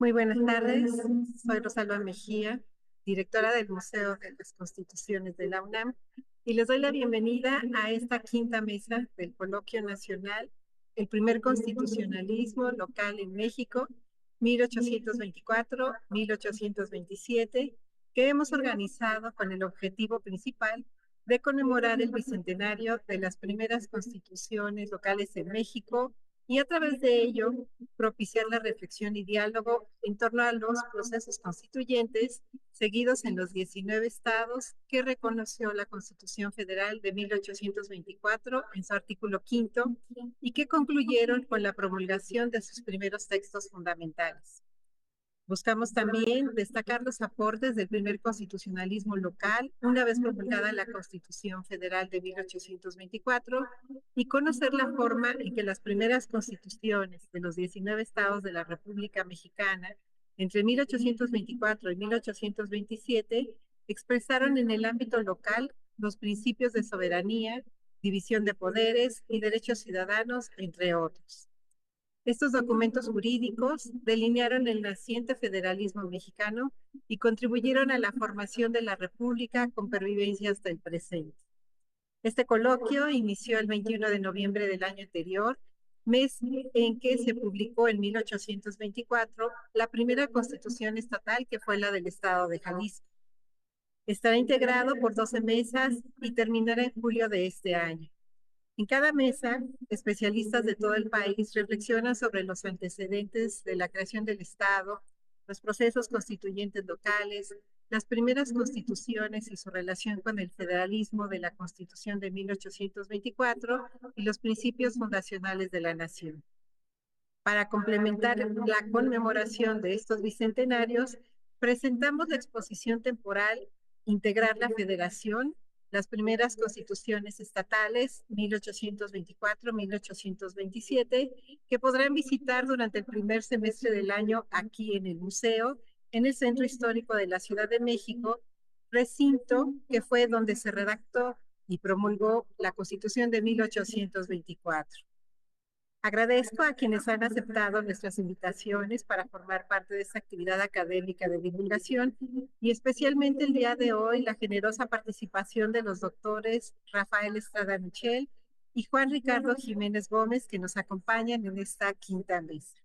Muy buenas tardes, soy Rosalba Mejía, directora del Museo de las Constituciones de la UNAM, y les doy la bienvenida a esta quinta mesa del Coloquio Nacional, el primer constitucionalismo local en México, 1824-1827, que hemos organizado con el objetivo principal de conmemorar el bicentenario de las primeras constituciones locales en México y a través de ello propiciar la reflexión y diálogo en torno a los procesos constituyentes seguidos en los 19 estados que reconoció la Constitución Federal de 1824 en su artículo quinto y que concluyeron con la promulgación de sus primeros textos fundamentales. Buscamos también destacar los aportes del primer constitucionalismo local, una vez promulgada la Constitución Federal de 1824, y conocer la forma en que las primeras constituciones de los 19 estados de la República Mexicana, entre 1824 y 1827, expresaron en el ámbito local los principios de soberanía, división de poderes y derechos ciudadanos, entre otros. Estos documentos jurídicos delinearon el naciente federalismo mexicano y contribuyeron a la formación de la República con pervivencia hasta el presente. Este coloquio inició el 21 de noviembre del año anterior, mes en que se publicó en 1824 la primera constitución estatal, que fue la del estado de Jalisco. Estará integrado por 12 mesas y terminará en julio de este año. En cada mesa, especialistas de todo el país reflexionan sobre los antecedentes de la creación del Estado, los procesos constituyentes locales, las primeras constituciones y su relación con el federalismo de la Constitución de 1824 y los principios fundacionales de la nación. Para complementar la conmemoración de estos bicentenarios, presentamos la exposición temporal Integrar la Federación, las primeras constituciones estatales 1824-1827, que podrán visitar durante el primer semestre del año aquí en el museo, en el Centro Histórico de la Ciudad de México, recinto que fue donde se redactó y promulgó la Constitución de 1824. Agradezco a quienes han aceptado nuestras invitaciones para formar parte de esta actividad académica de divulgación y especialmente el día de hoy la generosa participación de los doctores Rafael Estrada Michel y Juan Ricardo Jiménez Gómez, que nos acompañan en esta quinta mesa.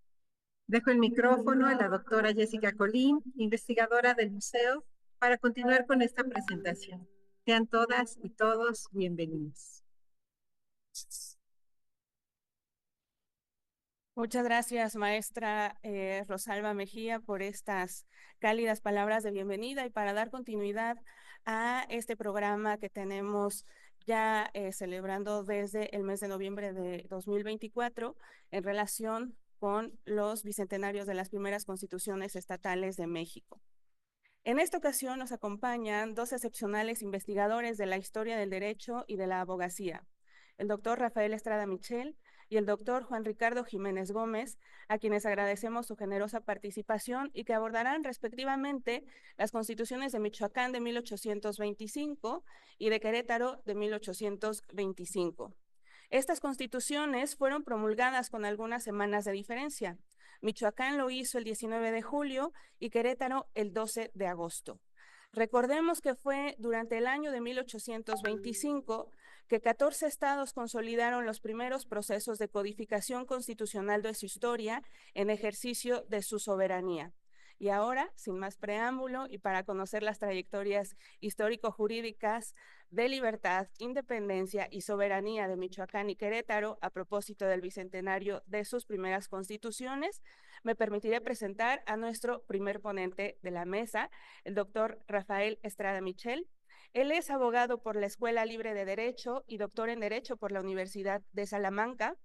Dejo el micrófono a la doctora Jessica Colín, investigadora del museo, para continuar con esta presentación. Sean todas y todos bienvenidos. Muchas gracias, maestra Rosalba Mejía, por estas cálidas palabras de bienvenida y para dar continuidad a este programa que tenemos ya celebrando desde el mes de noviembre de 2024 en relación con los bicentenarios de las primeras constituciones estatales de México. En esta ocasión nos acompañan dos excepcionales investigadores de la historia del derecho y de la abogacía, el doctor Rafael Estrada Michel y el doctor Juan Ricardo Jiménez Gómez, a quienes agradecemos su generosa participación y que abordarán respectivamente las constituciones de Michoacán de 1825 y de Querétaro de 1825. Estas constituciones fueron promulgadas con algunas semanas de diferencia. Michoacán lo hizo el 19 de julio y Querétaro el 12 de agosto. Recordemos que fue durante el año de 1825 que 14 estados consolidaron los primeros procesos de codificación constitucional de su historia en ejercicio de su soberanía. Y ahora, sin más preámbulo y para conocer las trayectorias histórico-jurídicas de libertad, independencia y soberanía de Michoacán y Querétaro a propósito del bicentenario de sus primeras constituciones, me permitiré presentar a nuestro primer ponente de la mesa, el doctor Rafael Estrada Michel. Él es abogado por la Escuela Libre de Derecho y doctor en Derecho por la Universidad de Salamanca.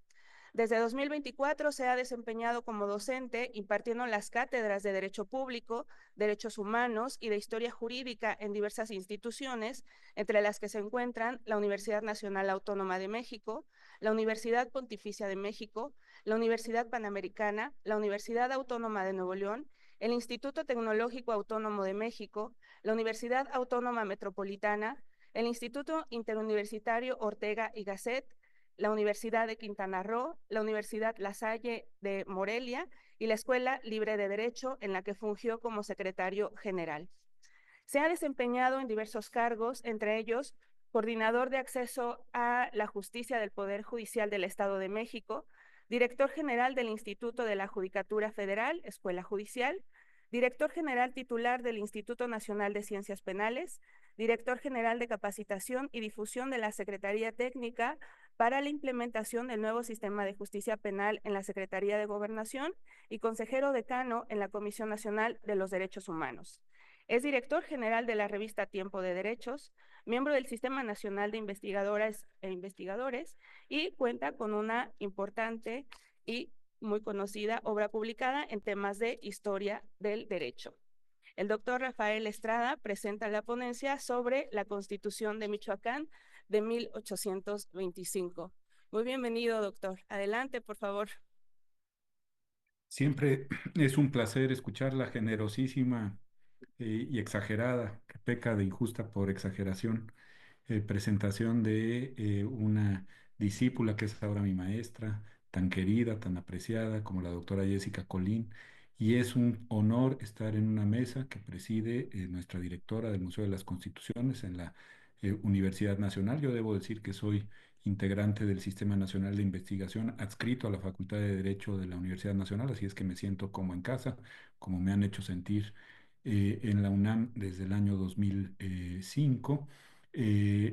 Desde 2024 se ha desempeñado como docente impartiendo las cátedras de Derecho Público, Derechos Humanos y de Historia Jurídica en diversas instituciones, entre las que se encuentran la Universidad Nacional Autónoma de México, la Universidad Pontificia de México, la Universidad Panamericana, la Universidad Autónoma de Nuevo León, el Instituto Tecnológico Autónomo de México, la Universidad Autónoma Metropolitana, el Instituto Interuniversitario Ortega y Gasset, la Universidad de Quintana Roo, la Universidad La Salle de Morelia y la Escuela Libre de Derecho, en la que fungió como secretario general. Se ha desempeñado en diversos cargos, entre ellos coordinador de acceso a la justicia del Poder Judicial del Estado de México, director general del Instituto de la Judicatura Federal, Escuela Judicial, director general titular del Instituto Nacional de Ciencias Penales, director general de capacitación y difusión de la Secretaría Técnica para la implementación del nuevo sistema de justicia penal en la Secretaría de Gobernación y consejero decano en la Comisión Nacional de los Derechos Humanos. Es director general de la revista Tiempo de Derechos, miembro del Sistema Nacional de Investigadoras e Investigadores y cuenta con una importante y muy conocida obra publicada en temas de historia del derecho. El doctor Rafael Estrada presenta la ponencia sobre la Constitución de Michoacán de 1825. Muy bienvenido, doctor. Adelante, por favor. Siempre es un placer escuchar la generosísima y exagerada, que peca de injusta por exageración, presentación de una discípula que es ahora mi maestra, tan querida, tan apreciada como la doctora Jessica Colín. Y es un honor estar en una mesa que preside nuestra directora del Museo de las Constituciones en la Universidad Nacional. Yo debo decir que soy integrante del Sistema Nacional de Investigación adscrito a la Facultad de Derecho de la Universidad Nacional, así es que me siento como en casa, como me han hecho sentir en la UNAM desde el año 2005.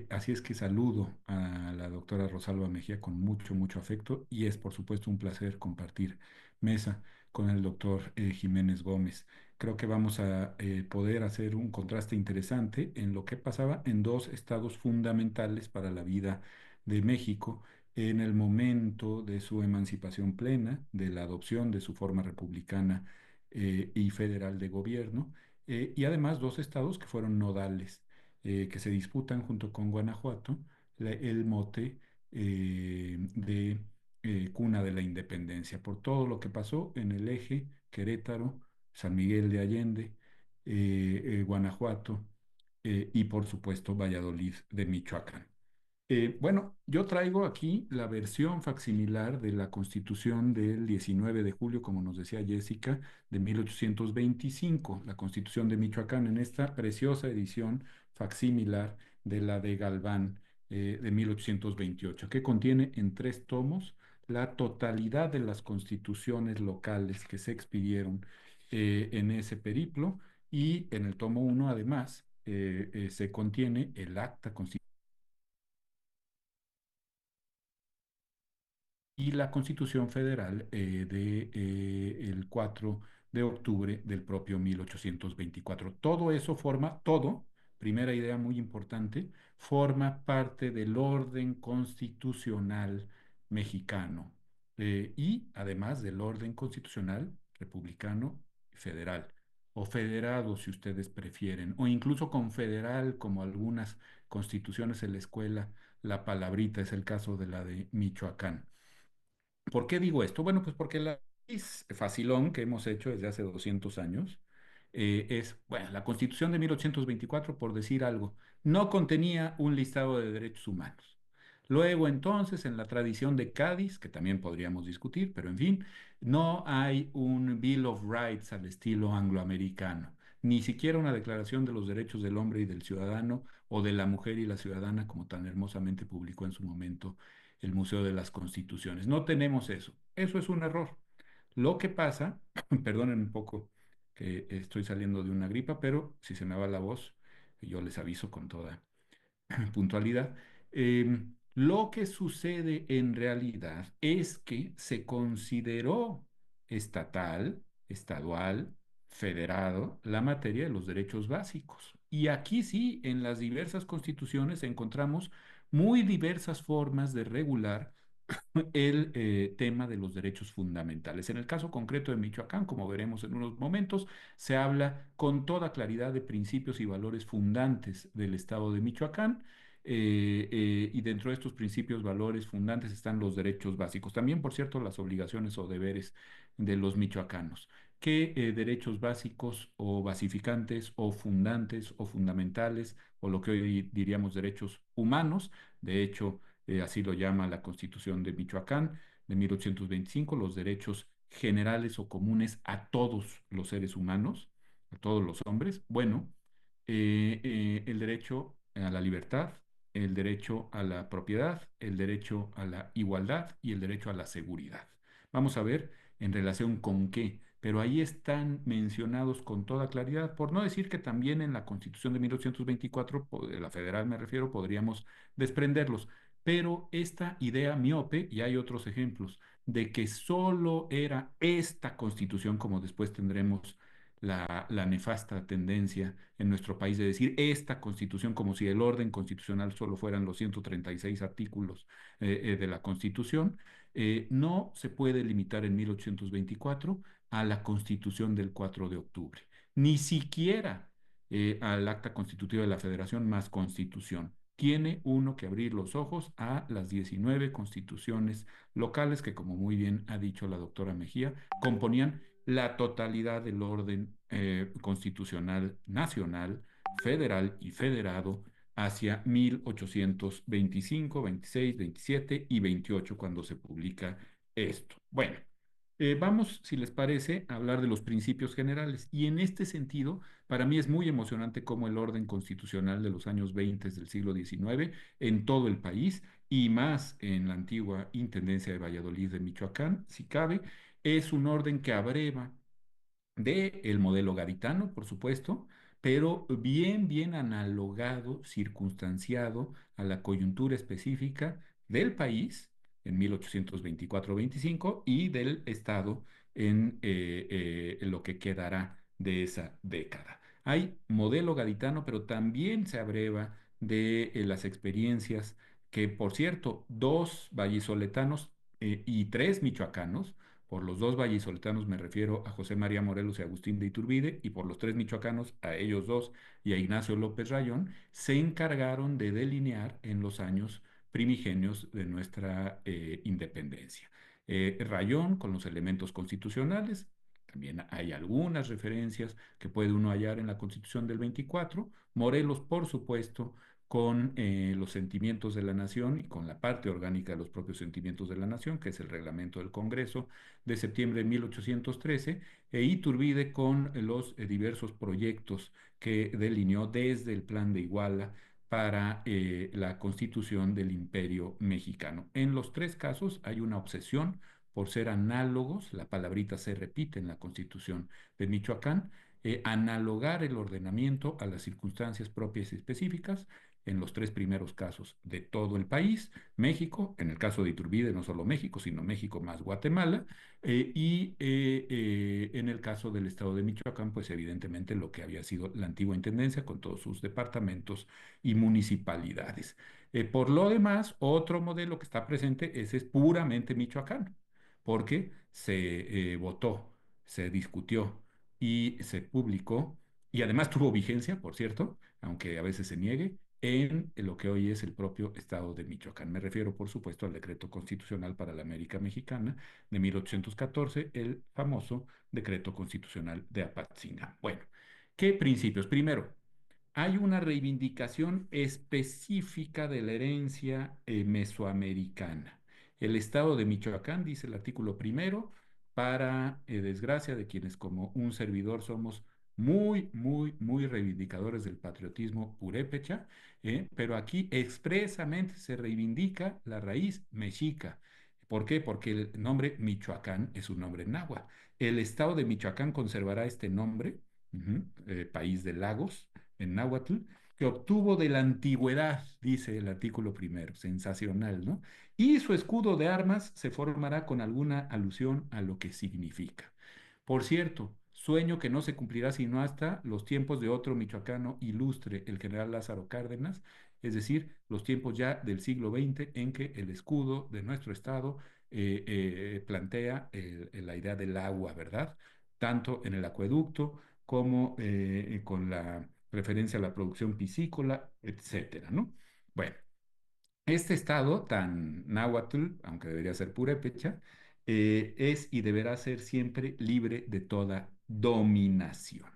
Así es que saludo a la doctora Rosalba Mejía con mucho, mucho afecto y es por supuesto un placer compartir mesa con el doctor Jiménez Gómez. Creo que vamos a poder hacer un contraste interesante en lo que pasaba en dos estados fundamentales para la vida de México en el momento de su emancipación plena, de la adopción de su forma republicana y federal de gobierno, y además dos estados que fueron nodales, que se disputan junto con Guanajuato el mote de cuna de la independencia, por todo lo que pasó en el eje Querétaro, San Miguel de Allende, Guanajuato y por supuesto Valladolid de Michoacán. Bueno, yo traigo aquí la versión facsimilar de la Constitución del 19 de julio, como nos decía Jessica, de 1825, la Constitución de Michoacán, en esta preciosa edición facsimilar de la de Galván de 1828, que contiene en 3 tomos la totalidad de las constituciones locales que se expidieron en ese periplo y en el tomo 1 además se contiene el acta constitucional y la Constitución Federal de el 4 de octubre del propio 1824. Todo eso forma, todo, primera idea muy importante, forma parte del orden constitucional mexicano y además del orden constitucional republicano federal o federado si ustedes prefieren, o incluso confederal como algunas constituciones en la escuela, la palabrita es el caso de la de Michoacán. ¿Por qué digo esto? Bueno, pues porque la tesis facilón que hemos hecho desde hace 200 años es, bueno, la Constitución de 1824, por decir algo, no contenía un listado de derechos humanos. Luego, entonces, en la tradición de Cádiz, que también podríamos discutir, pero en fin, no hay un Bill of Rights al estilo angloamericano, ni siquiera una declaración de los derechos del hombre y del ciudadano o de la mujer y la ciudadana, como tan hermosamente publicó en su momento el Museo de las Constituciones. No tenemos eso. Eso es un error. Lo que pasa, perdonen un poco que estoy saliendo de una gripa, pero si se me va la voz, yo les aviso con toda puntualidad. Lo que sucede en realidad es que se consideró estatal, estadual, federado la materia de los derechos básicos. Y aquí sí, en las diversas constituciones encontramos muy diversas formas de regular el tema de los derechos fundamentales. En el caso concreto de Michoacán, como veremos en unos momentos, se habla con toda claridad de principios y valores fundantes del Estado de Michoacán. Y dentro de estos principios, valores fundantes están los derechos básicos. También, por cierto, las obligaciones o deberes de los michoacanos. ¿Qué derechos básicos o basificantes o fundantes o fundamentales o lo que hoy diríamos derechos humanos? De hecho, así lo llama la Constitución de Michoacán de 1825, los derechos generales o comunes a todos los seres humanos, a todos los hombres. Bueno, el derecho a la libertad, el derecho a la propiedad, el derecho a la igualdad y el derecho a la seguridad. Vamos a ver en relación con qué, pero ahí están mencionados con toda claridad, por no decir que también en la Constitución de 1824, la federal me refiero, podríamos desprenderlos. Pero esta idea miope, y hay otros ejemplos, de que solo era esta Constitución, como después tendremos la nefasta tendencia en nuestro país de decir esta Constitución como si el orden constitucional solo fueran los 136 artículos de la Constitución, no se puede limitar en 1824 a la Constitución del 4 de octubre, ni siquiera al acta constitutiva de la Federación más Constitución. Tiene uno que abrir los ojos a las 19 constituciones locales que, como muy bien ha dicho la doctora Mejía, componían la totalidad del orden constitucional nacional, federal y federado hacia 1825, 26, 27 y 28 cuando se publica esto. Bueno, vamos, si les parece, a hablar de los principios generales. Y en este sentido, para mí es muy emocionante cómo el orden constitucional de los años 20 del siglo XIX en todo el país y más en la antigua Intendencia de Valladolid de Michoacán, si cabe, es un orden que abreva del modelo garitano, por supuesto, pero bien, bien analogado, circunstanciado a la coyuntura específica del país en 1824-25 y del Estado en lo que quedará de esa década. Hay modelo garitano, pero también se abreva de las experiencias que, por cierto, dos vallisoletanos y tres michoacanos, por los dos vallisoletanos me refiero a José María Morelos y Agustín de Iturbide, y por los tres michoacanos, a ellos dos y a Ignacio López Rayón, se encargaron de delinear en los años primigenios de nuestra independencia. Rayón con los elementos constitucionales, también hay algunas referencias que puede uno hallar en la Constitución del 24, Morelos, por supuesto, con los sentimientos de la nación y con la parte orgánica de los propios sentimientos de la nación, que es el reglamento del Congreso de septiembre de 1813, e Iturbide con los diversos proyectos que delineó desde el Plan de Iguala para la constitución del Imperio Mexicano. En los tres casos hay una obsesión por ser análogos, la palabrita se repite en la Constitución de Michoacán, analogar el ordenamiento a las circunstancias propias y específicas en los tres primeros casos de todo el país, México, en el caso de Iturbide no solo México, sino México más Guatemala, en el caso del estado de Michoacán, pues evidentemente lo que había sido la antigua intendencia con todos sus departamentos y municipalidades. Por lo demás, otro modelo que está presente es puramente Michoacán, porque se votó, se discutió y se publicó, y además tuvo vigencia, por cierto, aunque a veces se niegue, en lo que hoy es el propio estado de Michoacán. Me refiero, por supuesto, al decreto constitucional para la América Mexicana de 1814, el famoso decreto constitucional de Apatzingán. Bueno, ¿qué principios? Primero, hay una reivindicación específica de la herencia mesoamericana. El estado de Michoacán, dice el artículo primero, para desgracia de quienes como un servidor somos muy, muy, muy reivindicadores del patriotismo purépecha, pero aquí expresamente se reivindica la raíz mexica. ¿Por qué? Porque el nombre Michoacán es un nombre náhuatl. El estado de Michoacán conservará este nombre, país de lagos, en náhuatl, que obtuvo de la antigüedad, dice el artículo primero, sensacional, ¿no? Y su escudo de armas se formará con alguna alusión a lo que significa. Por cierto, sueño que no se cumplirá sino hasta los tiempos de otro michoacano ilustre, el general Lázaro Cárdenas, es decir, los tiempos ya del siglo XX en que el escudo de nuestro estado plantea la idea del agua, ¿verdad? Tanto en el acueducto como con la referencia a la producción piscícola, etcétera, ¿no? Bueno, este estado tan náhuatl, aunque debería ser purépecha, es y deberá ser siempre libre de toda dominación.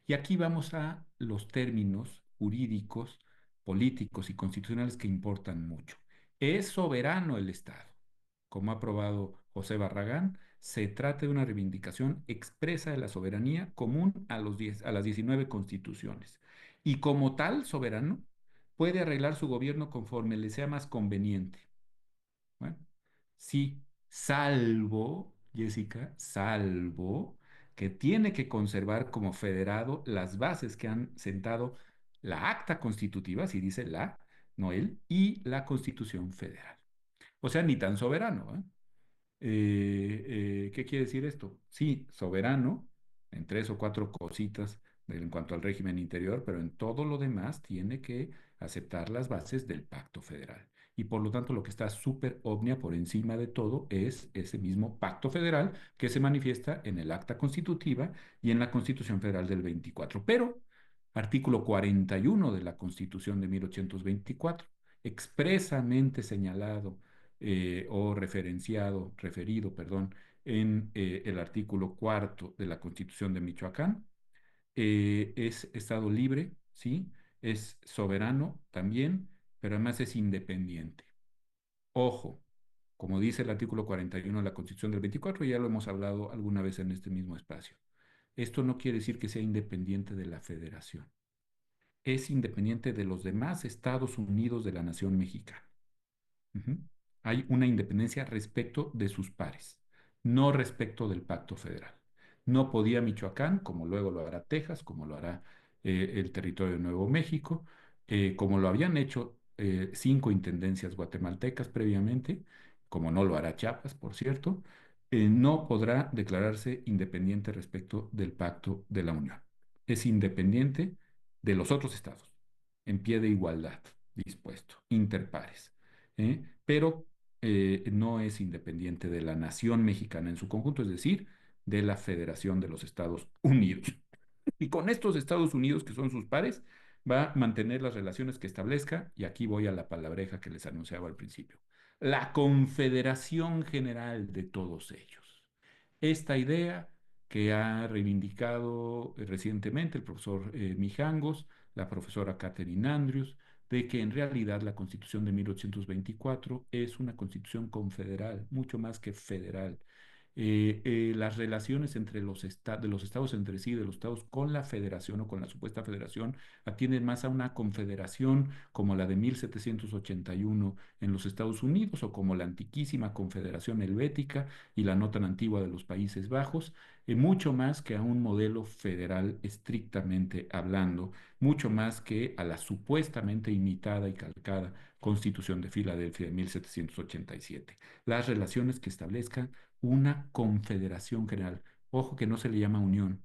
Y aquí vamos a los términos jurídicos, políticos y constitucionales que importan mucho. Es soberano el Estado. Como ha aprobado José Barragán, se trata de una reivindicación expresa de la soberanía común a las 19 constituciones. Y como tal soberano, puede arreglar su gobierno conforme le sea más conveniente. Bueno, sí, salvo, Jessica, salvo que tiene que conservar como federado las bases que han sentado la acta constitutiva, si dice la, no él, y la Constitución Federal. O sea, ni tan soberano, ¿eh? ¿Qué quiere decir esto? Sí, soberano en tres o cuatro cositas en cuanto al régimen interior, pero en todo lo demás tiene que aceptar las bases del pacto federal. Y por lo tanto, lo que está súper ovnia por encima de todo es ese mismo pacto federal que se manifiesta en el acta constitutiva y en la Constitución Federal del 24. Pero, artículo 41 de la Constitución de 1824, expresamente señalado o referenciado, referido, perdón, en el artículo cuarto de la Constitución de Michoacán. Es Estado libre, ¿sí? Es soberano también, pero además es independiente. Ojo, como dice el artículo 41 de la Constitución del 24, ya lo hemos hablado alguna vez en este mismo espacio. Esto no quiere decir que sea independiente de la federación. Es independiente de los demás Estados Unidos de la nación mexicana. Ujú. Hay una independencia respecto de sus pares, no respecto del pacto federal. No podía Michoacán, como luego lo hará Texas, como lo hará el territorio de Nuevo México, como lo habían hecho 5 intendencias guatemaltecas previamente, como no lo hará Chiapas, por cierto, no podrá declararse independiente respecto del pacto de la Unión. Es independiente de los otros estados, en pie de igualdad, dispuesto, interpares. Pero no es independiente de la nación mexicana en su conjunto, es decir, de la Federación de los Estados Unidos. Y con estos Estados Unidos, que son sus pares, va a mantener las relaciones que establezca, y aquí voy a la palabreja que les anunciaba al principio, la Confederación General de todos ellos. Esta idea que ha reivindicado recientemente el profesor Mijangos, la profesora Catherine Andrews, de que en realidad la Constitución de 1824 es una constitución confederal, mucho más que federal. Las relaciones entre de los estados entre sí, de los estados con la federación o con la supuesta federación, atienden más a una confederación como la de 1781 en los Estados Unidos o como la antiquísima Confederación Helvética y la no tan antigua de los Países Bajos, mucho más que a un modelo federal estrictamente hablando, mucho más que a la supuestamente imitada y calcada Constitución de Filadelfia de 1787. Las relaciones que establezcan una confederación general. Ojo que no se le llama unión,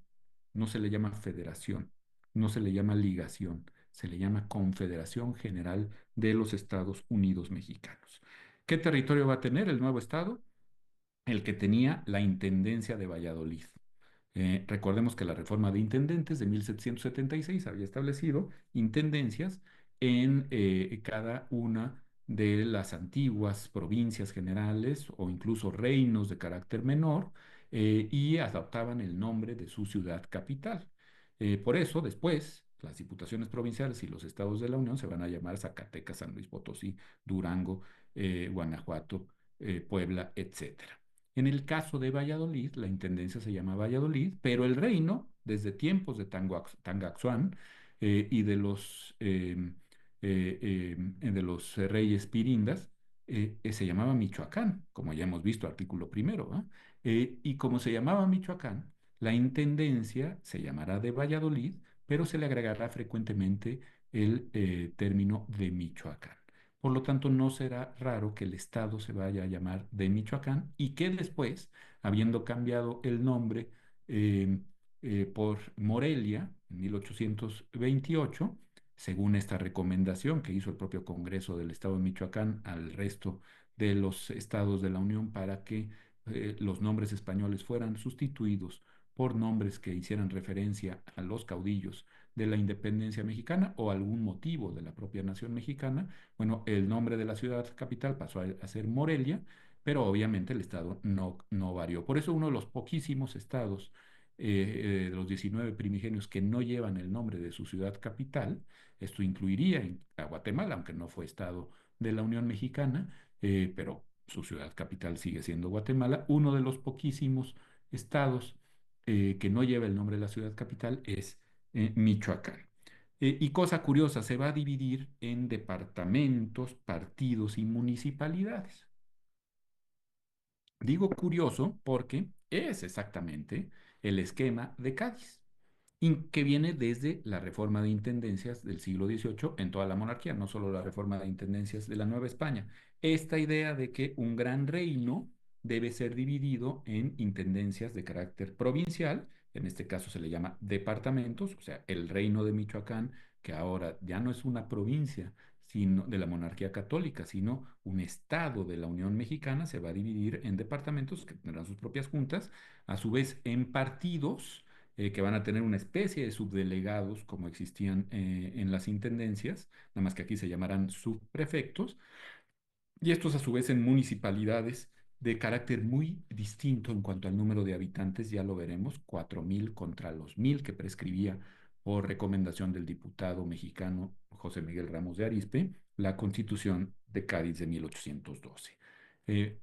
no se le llama federación, no se le llama ligación, se le llama Confederación General de los Estados Unidos Mexicanos. ¿Qué territorio va a tener el nuevo estado? El que tenía la Intendencia de Valladolid. Recordemos que la reforma de intendentes de 1776 había establecido intendencias en cada una de las antiguas provincias generales o incluso reinos de carácter menor y adoptaban el nombre de su ciudad capital. Por eso, después, las diputaciones provinciales y los estados de la Unión se van a llamar Zacatecas, San Luis Potosí, Durango, Guanajuato, Puebla, etcétera. En el caso de Valladolid, la intendencia se llama Valladolid, pero el reino, desde tiempos de Tangaxuán y de los reyes pirindas, se llamaba Michoacán, como ya hemos visto, artículo primero, ¿ah? Y como se llamaba Michoacán, la intendencia se llamará de Valladolid, pero se le agregará frecuentemente el término de Michoacán. Por lo tanto, no será raro que el estado se vaya a llamar de Michoacán y que después, habiendo cambiado el nombre eh, por Morelia en 1828, según esta recomendación que hizo el propio Congreso del Estado de Michoacán al resto de los estados de la Unión para que los nombres españoles fueran sustituidos por nombres que hicieran referencia a los caudillos de la independencia mexicana o algún motivo de la propia nación mexicana. Bueno, el nombre de la ciudad capital pasó a ser Morelia, pero obviamente el estado no varió. Por eso uno de los poquísimos estados de los 19 primigenios que no llevan el nombre de su ciudad capital, esto incluiría a Guatemala, aunque no fue estado de la Unión Mexicana, pero su ciudad capital sigue siendo Guatemala. Uno de los poquísimos estados que no lleva el nombre de la ciudad capital es Michoacán. Y cosa curiosa, se va a dividir en departamentos, partidos y municipalidades. Digo curioso porque es exactamente el esquema de Cádiz, que viene desde la reforma de intendencias del siglo XVIII en toda la monarquía, no solo la reforma de intendencias de la Nueva España. Esta idea de que un gran reino debe ser dividido en intendencias de carácter provincial, en este caso se le llama departamentos, o sea, el reino de Michoacán, que ahora ya no es una provincia, sino de la monarquía católica, sino un estado de la Unión Mexicana, se va a dividir en departamentos que tendrán sus propias juntas, a su vez en partidos que van a tener una especie de subdelegados como existían en las intendencias, nada más que aquí se llamarán subprefectos, y estos a su vez en municipalidades de carácter muy distinto en cuanto al número de habitantes, ya lo veremos, 4,000 contra los 1,000 que prescribía por recomendación del diputado mexicano José Miguel Ramos de Arizpe, la Constitución de Cádiz de 1812.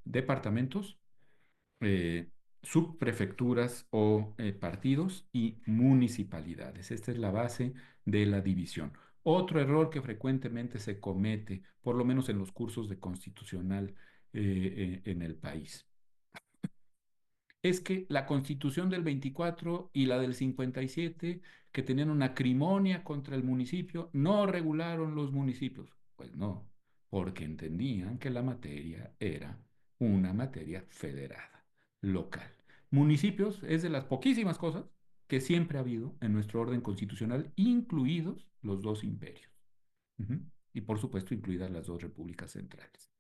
Departamentos, eh, subprefecturas o partidos y municipalidades. Esta es la base de la división. Otro error que frecuentemente se comete, por lo menos en los cursos de constitucional en el país, es que la Constitución del 24 y la del 57, que tenían una acrimonia contra el municipio, no regularon los municipios. Pues no, porque entendían que la materia era una materia federada, local. Municipios es de las poquísimas cosas que siempre ha habido en nuestro orden constitucional, incluidos los dos imperios. Ujú. Y por supuesto, incluidas las dos repúblicas centrales.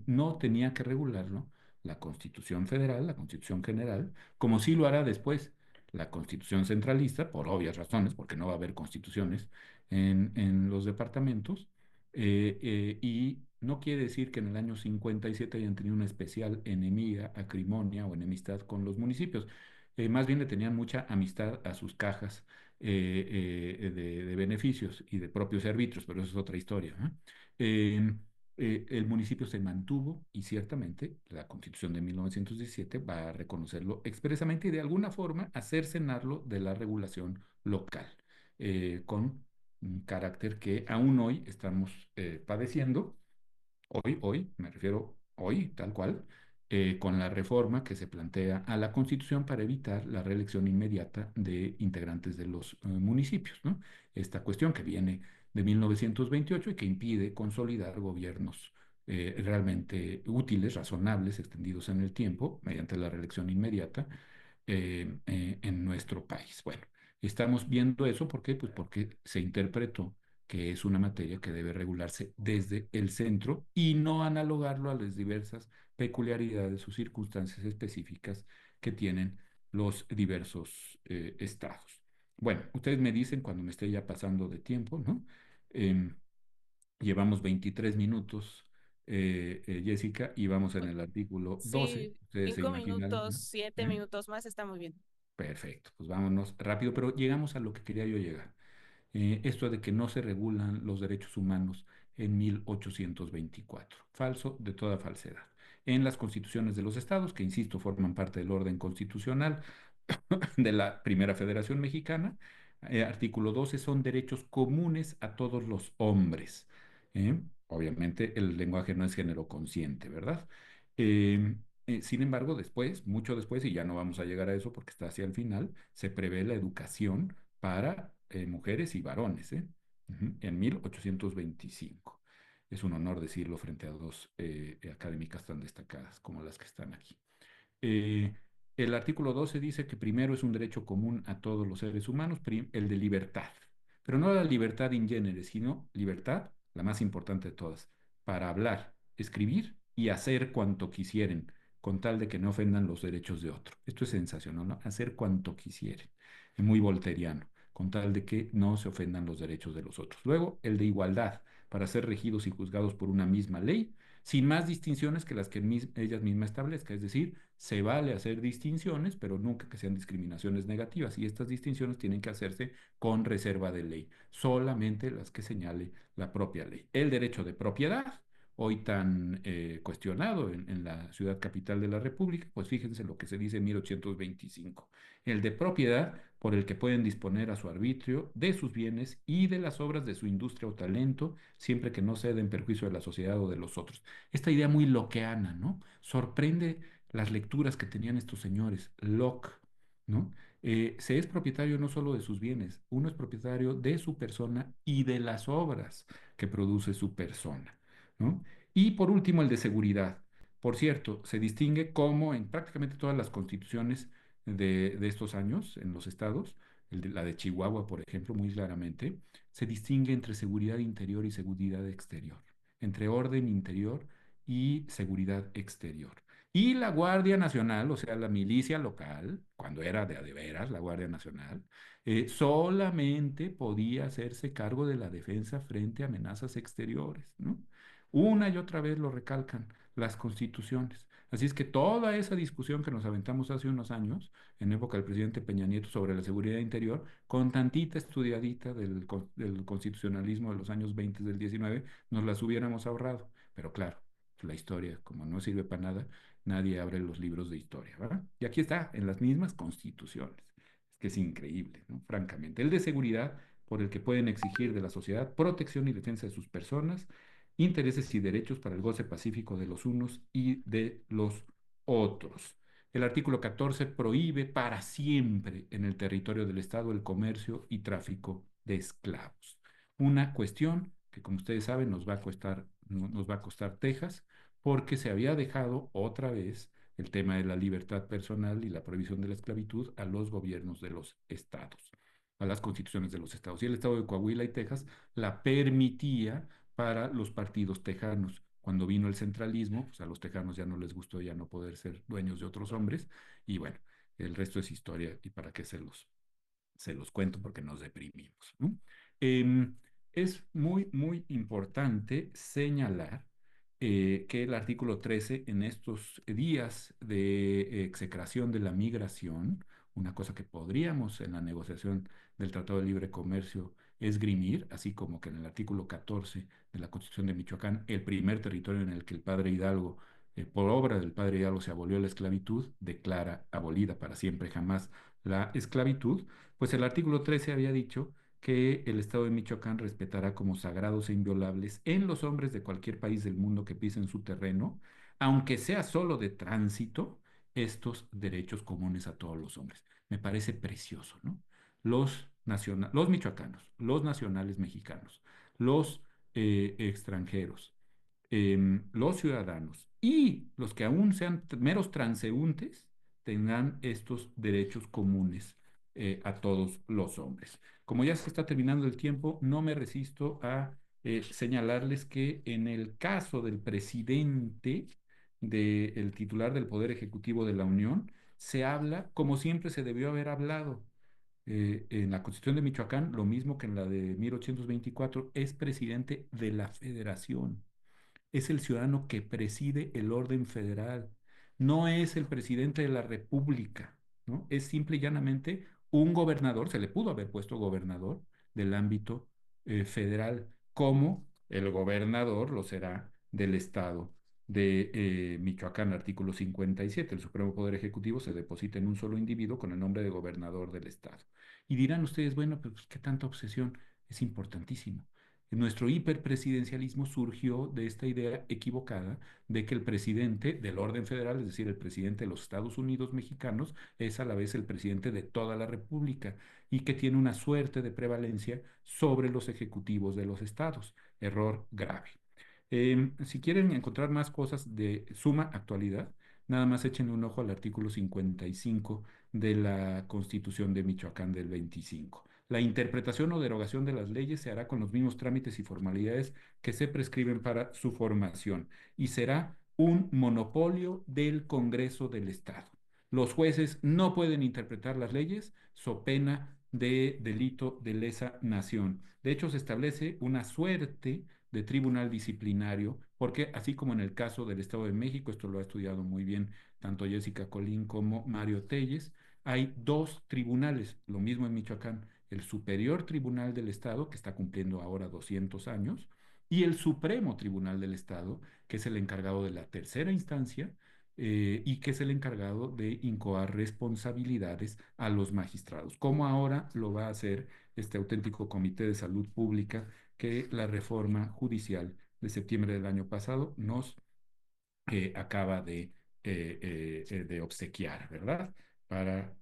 No tenía que regularlo la Constitución Federal, la Constitución General, como sí lo hará después la Constitución Centralista, por obvias razones, porque no va a haber constituciones en los departamentos, y no quiere decir que en el año 57 hayan tenido una especial enemiga, acrimonia o enemistad con los municipios. Más bien le tenían mucha amistad a sus cajas de beneficios y de propios arbitrios, pero eso es otra historia. El municipio se mantuvo y ciertamente la Constitución de 1917 va a reconocerlo expresamente y de alguna forma hacer cenarlo de la regulación local, con un carácter que aún hoy estamos padeciendo. Hoy, me refiero hoy, tal cual, con la reforma que se plantea a la Constitución para evitar la reelección inmediata de integrantes de los municipios, ¿no? Esta cuestión que viene de 1928 y que impide consolidar gobiernos realmente útiles, razonables, extendidos en el tiempo, mediante la reelección inmediata en nuestro país. Bueno, estamos viendo eso, ¿por qué? Pues porque se interpretó que es una materia que debe regularse desde el centro y no analogarlo a las diversas peculiaridades o circunstancias específicas que tienen los diversos estados. Bueno, ustedes me dicen cuando me esté ya pasando de tiempo, ¿no? Em, Llevamos 23 minutos, Jessica, y vamos en el artículo 12. Sí, Ustedes se 5 minutos, imaginarán, 7 minutos más, está muy bien. Perfecto, pues vámonos rápido, pero llegamos a lo que quería yo llegar. Esto de que no se regulan los derechos humanos en 1824. Falso de toda falsedad. En las constituciones de los estados, que insisto, forman parte del orden constitucional de la Primera Federación Mexicana, artículo 12, son derechos comunes a todos los hombres. Obviamente el lenguaje no es género consciente, ¿verdad? Sin embargo, después, mucho después, y ya no vamos a llegar a eso porque está hacia el final, se prevé la educación para mujeres y varones, en 1825. Es un honor decirlo frente a dos académicas tan destacadas como las que están aquí. Eh, el artículo 12 dice que primero es un derecho común a todos los seres humanos, el de libertad, pero no la libertad in genere, sino libertad, la más importante de todas, para hablar, escribir y hacer cuanto quisieren, con tal de que no ofendan los derechos de otro. Esto es sensacional, ¿no? Hacer cuanto quisieren. Es muy volteriano, con tal de que no se ofendan los derechos de los otros. Luego, el de igualdad, para ser regidos y juzgados por una misma ley, sin más distinciones que las que ellas mismas establezcan. Es decir, se vale hacer distinciones, pero nunca que sean discriminaciones negativas. Y estas distinciones tienen que hacerse con reserva de ley, solamente las que señale la propia ley. El derecho de propiedad, hoy tan cuestionado en la ciudad capital de la República, pues fíjense lo que se dice en 1825, el de propiedad por el que pueden disponer a su arbitrio de sus bienes y de las obras de su industria o talento, siempre que no ceda en perjuicio de la sociedad o de los otros. Esta idea muy lockeana, ¿no? Sorprende las lecturas que tenían estos señores. Locke, ¿no? Se es propietario no solo de sus bienes, uno es propietario de su persona y de las obras que produce su persona, ¿no? Y por último, el de seguridad. Por cierto, se distingue como en prácticamente todas las constituciones de estos años en los estados, la de Chihuahua, por ejemplo, muy claramente, se distingue entre seguridad interior y seguridad exterior, entre orden interior y seguridad exterior. Y la Guardia Nacional, o sea, la milicia local, cuando era de a de veras la Guardia Nacional, solamente podía hacerse cargo de la defensa frente a amenazas exteriores, ¿no? Una y otra vez lo recalcan las constituciones. Así es que toda esa discusión que nos aventamos hace unos años, en época del presidente Peña Nieto, sobre la seguridad interior, con tantita estudiadita del constitucionalismo de los años 20 del 19, nos las hubiéramos ahorrado. Pero claro, la historia, como no sirve para nada, nadie abre los libros de historia, ¿verdad? Y aquí está, en las mismas constituciones. Es que es increíble, ¿no? Francamente. El de seguridad, por el que pueden exigir de la sociedad protección y defensa de sus personas, intereses y derechos para el goce pacífico de los unos y de los otros. El artículo 14 prohíbe para siempre en el territorio del Estado el comercio y tráfico de esclavos. Una cuestión que, como ustedes saben, nos va a costar Texas, porque se había dejado otra vez el tema de la libertad personal y la prohibición de la esclavitud a los gobiernos de los estados, a las constituciones de los estados. Y el estado de Coahuila y Texas la permitía para los partidos tejanos. Cuando vino el centralismo, pues a los tejanos ya no les gustó ya no poder ser dueños de otros hombres. Y bueno, el resto es historia y para qué se los cuento porque nos deprimimos, ¿no? Em, es muy, muy importante señalar que el artículo 13 en estos días de execración de la migración, una cosa que podríamos en la negociación del Tratado de Libre Comercio esgrimir, así como que en el artículo 14 de la Constitución de Michoacán, el primer territorio en el que el padre Hidalgo, por obra del padre Hidalgo, se abolió la esclavitud, declara abolida para siempre jamás la esclavitud, pues el artículo 13 había dicho que el Estado de Michoacán respetará como sagrados e inviolables en los hombres de cualquier país del mundo que pisen su terreno, aunque sea solo de tránsito, estos derechos comunes a todos los hombres. Me parece precioso, ¿no? Los michoacanos, los nacionales mexicanos, los extranjeros, los ciudadanos y los que aún sean meros transeúntes tendrán estos derechos comunes a todos los hombres. Como ya se está terminando el tiempo, no me resisto a señalarles que en el caso del presidente, del titular del Poder Ejecutivo de la Unión, se habla como siempre se debió haber hablado. En la Constitución de Michoacán, lo mismo que en la de 1824, es presidente de la Federación, es el ciudadano que preside el orden federal, no es el presidente de la República, ¿no? Es simple y llanamente un gobernador, se le pudo haber puesto gobernador del ámbito federal, como el gobernador lo será del estado de Michoacán, artículo 57. El Supremo Poder Ejecutivo se deposita en un solo individuo con el nombre de gobernador del estado. Y dirán ustedes, bueno, pues qué tanta obsesión, es importantísimo. Nuestro hiperpresidencialismo surgió de esta idea equivocada de que el presidente del orden federal, es decir, el presidente de los Estados Unidos mexicanos, es a la vez el presidente de toda la República y que tiene una suerte de prevalencia sobre los ejecutivos de los estados. Error grave. Si quieren encontrar más cosas de suma actualidad, nada más echen un ojo al artículo 55 de la Constitución de Michoacán del 25. La interpretación o derogación de las leyes se hará con los mismos trámites y formalidades que se prescriben para su formación y será un monopolio del Congreso del Estado. Los jueces no pueden interpretar las leyes so pena de delito de lesa nación. De hecho, se establece una suerte de tribunal disciplinario, porque así como en el caso del Estado de México, esto lo ha estudiado muy bien tanto Jessica Colín como Mario Telles, hay dos tribunales, lo mismo en Michoacán, el Superior Tribunal del Estado, que está cumpliendo ahora 200 años, y el Supremo Tribunal del Estado, que es el encargado de la tercera instancia y que es el encargado de incoar responsabilidades a los magistrados, como ahora lo va a hacer este auténtico Comité de Salud Pública que la reforma judicial de septiembre del año pasado nos acaba de obsequiar, ¿verdad? Para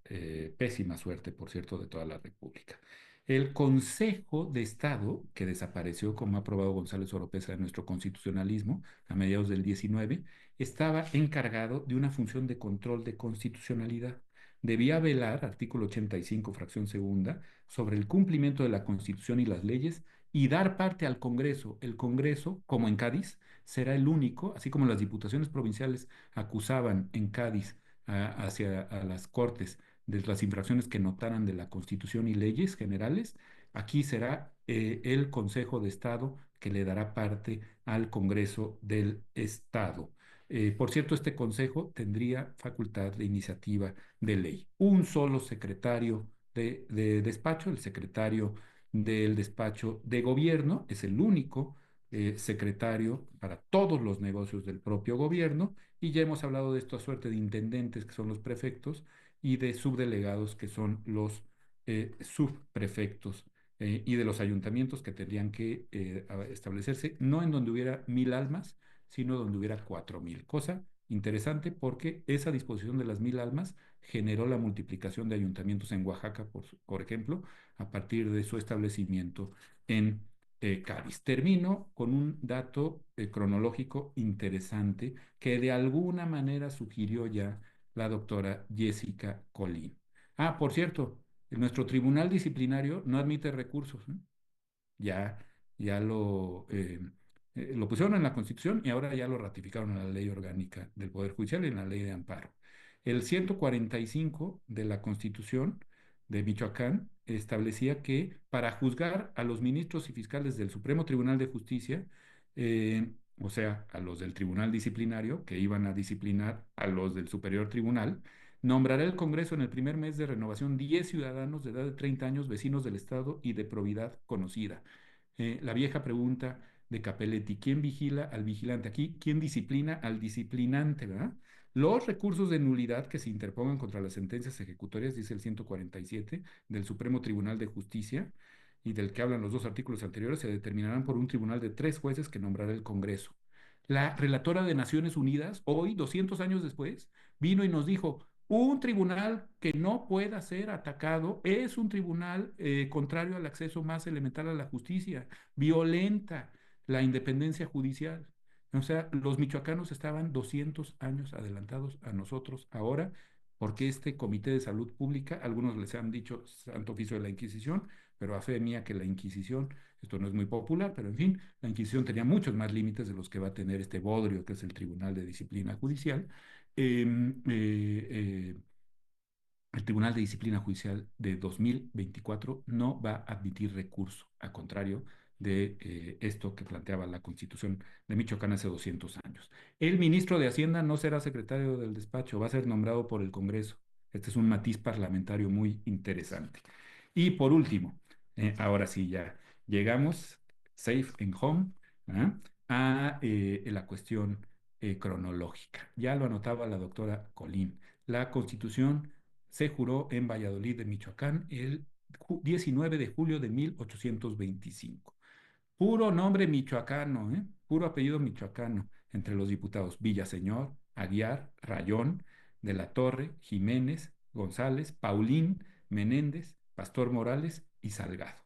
pésima suerte, por cierto, de toda la República. El Consejo de Estado, que desapareció, como ha aprobado González Oropesa en nuestro constitucionalismo a mediados del 19, estaba encargado de una función de control de constitucionalidad. Debía velar, artículo 85, fracción segunda, sobre el cumplimiento de la Constitución y las leyes y dar parte al Congreso. El Congreso, como en Cádiz, será el único, así como las diputaciones provinciales acusaban en Cádiz hacia a las Cortes de las infracciones que notaran de la Constitución y leyes generales, aquí será el Consejo de Estado que le dará parte al Congreso del Estado. Por cierto, este Consejo tendría facultad de iniciativa de ley. Un solo secretario de despacho, el secretario del despacho de gobierno, es el único secretario para todos los negocios del propio gobierno, y ya hemos hablado de esta suerte de intendentes que son los prefectos y de subdelegados que son los subprefectos y de los ayuntamientos que tendrían que establecerse no en donde hubiera 1,000 almas, sino donde hubiera 4,000. Cosa interesante porque esa disposición de las 1,000 almas generó la multiplicación de ayuntamientos en Oaxaca, por ejemplo, a partir de su establecimiento en Cádiz. Termino con un dato cronológico interesante que de alguna manera sugirió ya la doctora Jessica Colín. Ah, por cierto, nuestro tribunal disciplinario no admite recursos, ¿eh? Ya, ya lo pusieron en la Constitución y ahora ya lo ratificaron en la Ley Orgánica del Poder Judicial y en la Ley de Amparo. El 145 de la Constitución de Michoacán establecía que para juzgar a los ministros y fiscales del Supremo Tribunal de Justicia, o sea, a los del Tribunal Disciplinario, que iban a disciplinar a los del Superior Tribunal, nombrará el Congreso en el primer mes de renovación 10 ciudadanos de edad de 30 años, vecinos del Estado y de probidad conocida. La vieja pregunta de Capelletti, ¿quién vigila al vigilante? Aquí, ¿quién disciplina al disciplinante, verdad? Los recursos de nulidad que se interpongan contra las sentencias ejecutorias, dice el 147 del Supremo Tribunal de Justicia, y del que hablan los dos artículos anteriores, se determinarán por un tribunal de 3 jueces que nombrará el Congreso. La relatora de Naciones Unidas, hoy, 200 años después, vino y nos dijo, un tribunal que no pueda ser atacado es un tribunal contrario al acceso más elemental a la justicia, violenta la independencia judicial. O sea, los michoacanos estaban 200 años adelantados a nosotros ahora, porque este Comité de Salud Pública, algunos les han dicho Santo Oficio de la Inquisición, pero a fe mía que la Inquisición, esto no es muy popular, pero en fin, la Inquisición tenía muchos más límites de los que va a tener este bodrio, que es el Tribunal de Disciplina Judicial. Em, eh, eh, el Tribunal de Disciplina Judicial de 2024 no va a admitir recurso, a contrario de esto que planteaba la Constitución de Michoacán hace 200 años. El ministro de Hacienda no será secretario del despacho, va a ser nombrado por el Congreso. Este es un matiz parlamentario muy interesante. Y por último, ahora sí ya llegamos, safe and home, ¿ah? a la cuestión cronológica. Ya lo anotaba la doctora Colín. La Constitución se juró en Valladolid de Michoacán el 19 de julio de 1825. Puro nombre michoacano, ¿eh? Puro apellido michoacano entre los diputados Villaseñor, Aguiar, Rayón, de la Torre, Jiménez, González, Paulín, Menéndez, Pastor Morales y Salgado.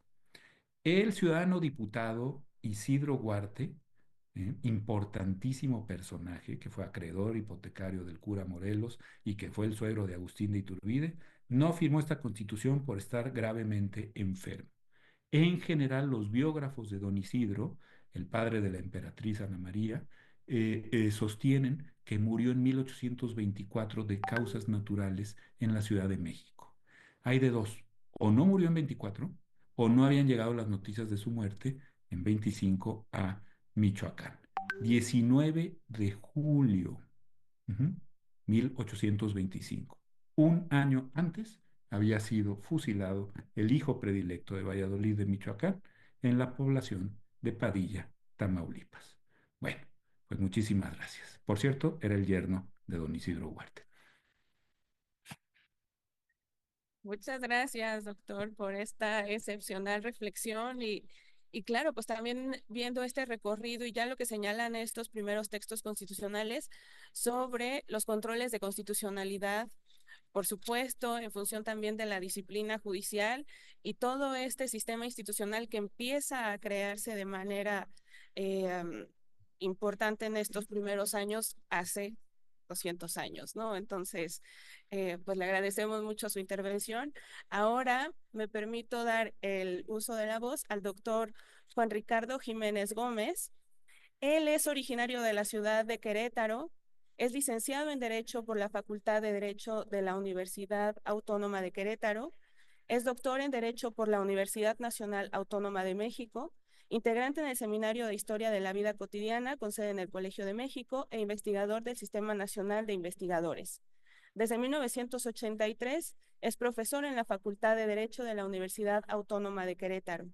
El ciudadano diputado Isidro Huarte, importantísimo personaje que fue acreedor hipotecario del cura Morelos y que fue el suegro de Agustín de Iturbide, no firmó esta constitución por estar gravemente enfermo. En general, los biógrafos de don Isidro, el padre de la emperatriz Ana María, sostienen que murió en 1824 de causas naturales en la Ciudad de México. Hay de dos, o no murió en 24, o no habían llegado las noticias de su muerte en 25 a Michoacán. 19 de julio, 1825. Un año antes había sido fusilado el hijo predilecto de Valladolid de Michoacán en la población de Padilla Tamaulipas. Bueno, pues muchísimas gracias. Por cierto, era el yerno de don Isidro Huarte. Muchas gracias, doctor, por esta excepcional reflexión y claro, pues también viendo este recorrido y ya lo que señalan estos primeros textos constitucionales sobre los controles de constitucionalidad, por supuesto, en función también de la disciplina judicial y todo este sistema institucional que empieza a crearse de manera importante en estos primeros años hace 200 años, ¿no? Entonces, pues le agradecemos mucho su intervención. Ahora me permito dar el uso de la voz al doctor Juan Ricardo Jiménez Gómez. Él es originario de la ciudad de Querétaro, es licenciado en Derecho por la Facultad de Derecho de la Universidad Autónoma de Querétaro, es doctor en Derecho por la Universidad Nacional Autónoma de México, integrante en el Seminario de Historia de la Vida Cotidiana con sede en el Colegio de México e investigador del Sistema Nacional de Investigadores. Desde 1983 es profesor en la Facultad de Derecho de la Universidad Autónoma de Querétaro.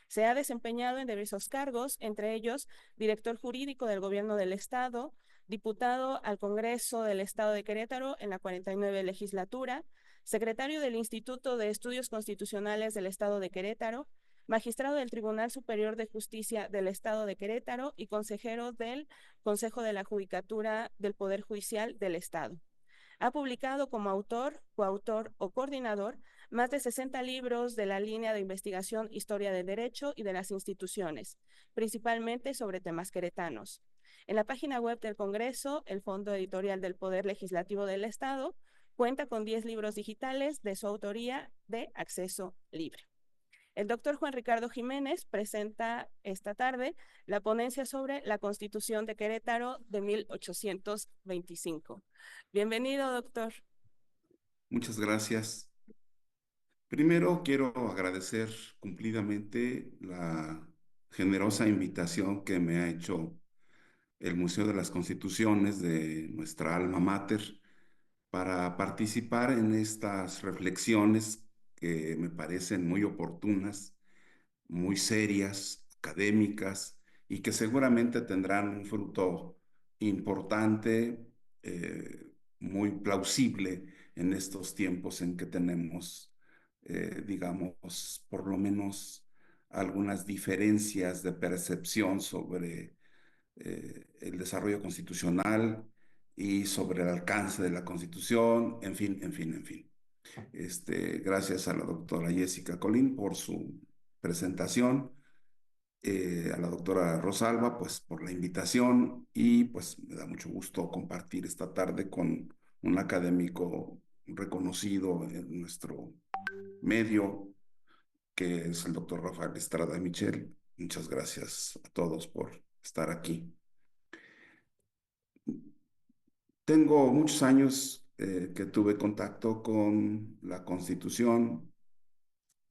Se ha desempeñado en diversos cargos, entre ellos director jurídico del Gobierno del Estado, diputado al Congreso del Estado de Querétaro en la 49 legislatura, secretario del Instituto de Estudios Constitucionales del Estado de Querétaro, magistrado del Tribunal Superior de Justicia del Estado de Querétaro y consejero del Consejo de la Judicatura del Poder Judicial del Estado. Ha publicado como autor, coautor o coordinador más de 60 libros de la línea de investigación Historia del Derecho y de las instituciones, principalmente sobre temas queretanos. En la página web del Congreso, el Fondo Editorial del Poder Legislativo del Estado cuenta con 10 libros digitales de su autoría de acceso libre. El doctor Juan Ricardo Jiménez presenta esta tarde la ponencia sobre la Constitución de Querétaro de 1825. Bienvenido, doctor. Muchas gracias. Primero quiero agradecer cumplidamente la generosa invitación que me ha hecho el Museo de las Constituciones de nuestra alma mater para participar en estas reflexiones que me parecen muy oportunas, muy serias, académicas y que seguramente tendrán un fruto importante, muy plausible en estos tiempos en que tenemos, digamos, por lo menos algunas diferencias de percepción sobre el desarrollo constitucional y sobre el alcance de la Constitución, en fin, en fin, en fin. Gracias a la doctora Jessica Colín por su presentación, a la doctora Rosalba, pues por la invitación y pues me da mucho gusto compartir esta tarde con un académico reconocido en nuestro medio, que es el doctor Rafael Estrada Michel. Muchas gracias a todos por estar aquí. Tengo muchos años que tuve contacto con la Constitución,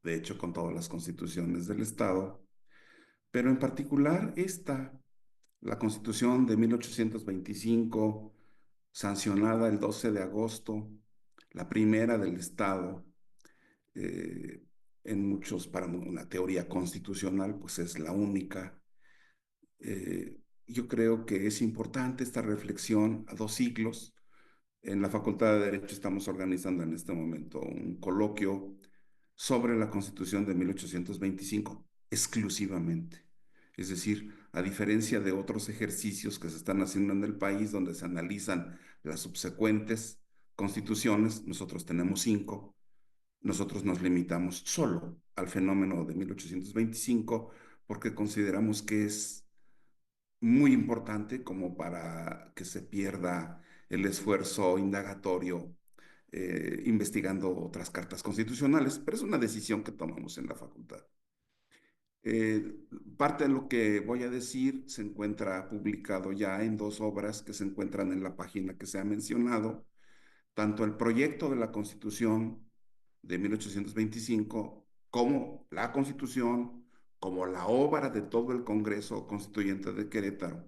de hecho con todas las constituciones del Estado, pero en particular esta, la Constitución de 1825, sancionada el 12 de agosto, la primera del Estado, eh, en muchos, para una teoría constitucional, pues es la única. Yo creo que es importante esta reflexión a 2 siglos. En la Facultad de Derecho estamos organizando en este momento un coloquio sobre la Constitución de 1825 exclusivamente. Es decir, a diferencia de otros ejercicios que se están haciendo en el país donde se analizan las subsecuentes constituciones, nosotros tenemos 5, nosotros nos limitamos solo al fenómeno de 1825 porque consideramos que es muy importante como para que se pierda el esfuerzo indagatorio investigando otras cartas constitucionales, pero es una decisión que tomamos en la facultad. Eh, Parte de lo que voy a decir se encuentra publicado ya en 2 obras que se encuentran en la página que se ha mencionado, tanto el proyecto de la Constitución de 1825 como la Constitución, como la obra de todo el Congreso Constituyente de Querétaro,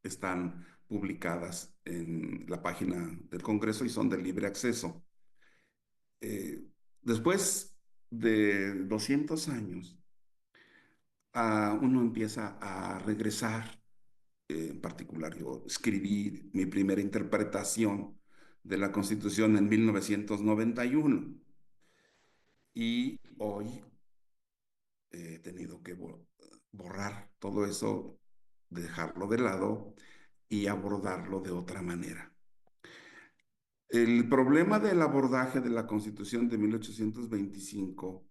están publicadas en la página del Congreso y son de libre acceso. Después de 200 años, uno empieza a regresar. En particular, yo escribí mi primera interpretación de la Constitución en 1991 y hoy he tenido que borrar todo eso, dejarlo de lado y abordarlo de otra manera. El problema del abordaje de la Constitución de 1825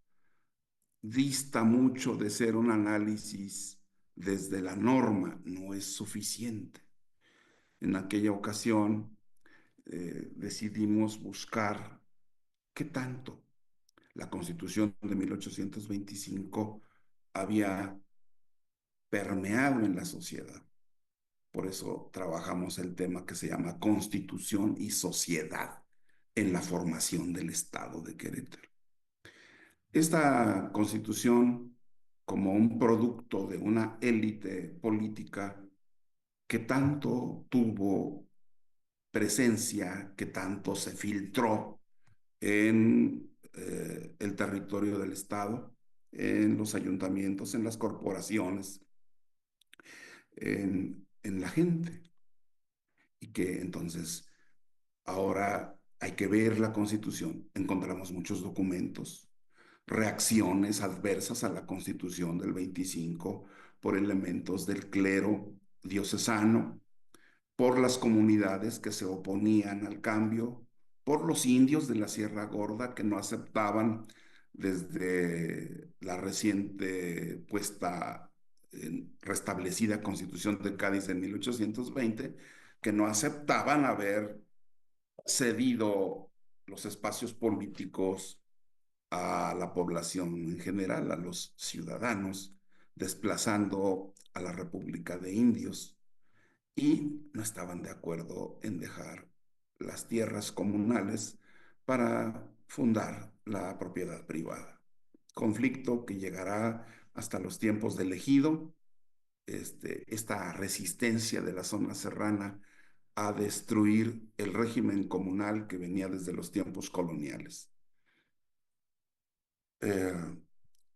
dista mucho de ser un análisis desde la norma, no es suficiente. En aquella ocasión decidimos buscar qué tanto la Constitución de 1825 había permeado en la sociedad. Por eso trabajamos el tema que se llama Constitución y Sociedad en la formación del Estado de Querétaro. Esta Constitución, como un producto de una élite política que tanto tuvo presencia, que tanto se filtró en el territorio del Estado, en los ayuntamientos, en las corporaciones, en la gente. Y que entonces ahora hay que ver la Constitución. Encontramos muchos documentos, reacciones adversas a la Constitución del 25 por elementos del clero diocesano, por las comunidades que se oponían al cambio, por los indios de la Sierra Gorda que no aceptaban desde la reciente restablecida Constitución de Cádiz en 1820, que no aceptaban haber cedido los espacios políticos a la población en general, a los ciudadanos, desplazando a la República de Indios, y no estaban de acuerdo en dejar las tierras comunales para fundar la propiedad privada. Conflicto que llegará hasta los tiempos del ejido, esta resistencia de la zona serrana a destruir el régimen comunal que venía desde los tiempos coloniales.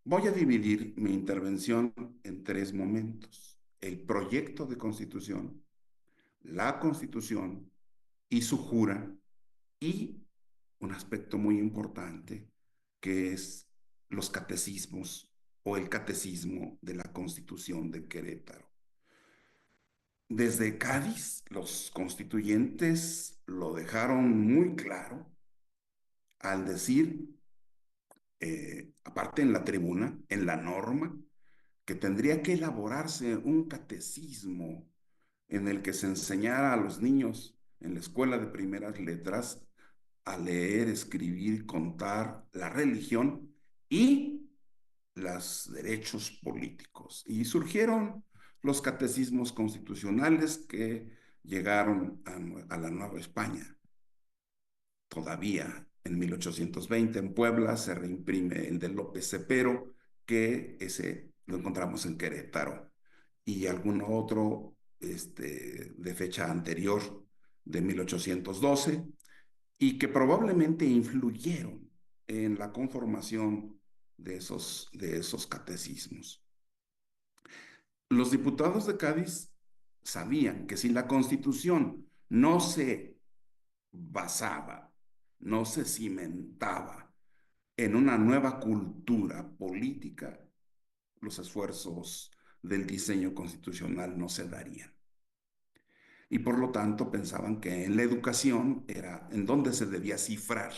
Voy a dividir mi intervención en tres momentos: el proyecto de constitución, la constitución y su jura, y un aspecto muy importante que es los catecismos o el catecismo de la Constitución de Querétaro. Desde Cádiz, los constituyentes lo dejaron muy claro al decir, aparte en la tribuna, en la norma, que tendría que elaborarse un catecismo en el que se enseñara a los niños en la escuela de primeras letras a leer, escribir, contar, la religión y los derechos políticos. Y surgieron los catecismos constitucionales que llegaron a la Nueva España. Todavía en 1820 en Puebla se reimprime el de López Cepero, que ese lo encontramos en Querétaro, y algún otro de fecha anterior, de 1812, y que probablemente influyeron en la conformación de esos catecismos. Los diputados de Cádiz sabían que si la Constitución no se basaba, no se cimentaba en una nueva cultura política, los esfuerzos del diseño constitucional no se darían. Y por lo tanto pensaban que en la educación era en donde se debía cifrar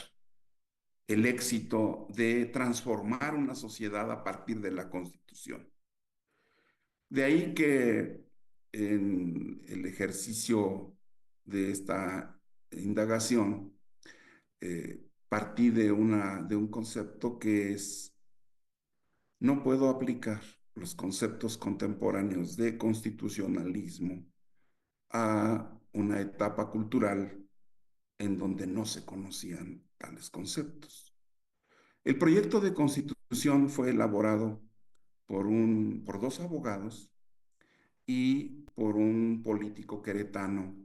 el éxito de transformar una sociedad a partir de la Constitución. De ahí que en el ejercicio de esta indagación partí de un concepto que es: no puedo aplicar los conceptos contemporáneos de constitucionalismo a una etapa cultural en donde no se conocían tales conceptos. El proyecto de constitución fue elaborado por dos abogados y por un político queretano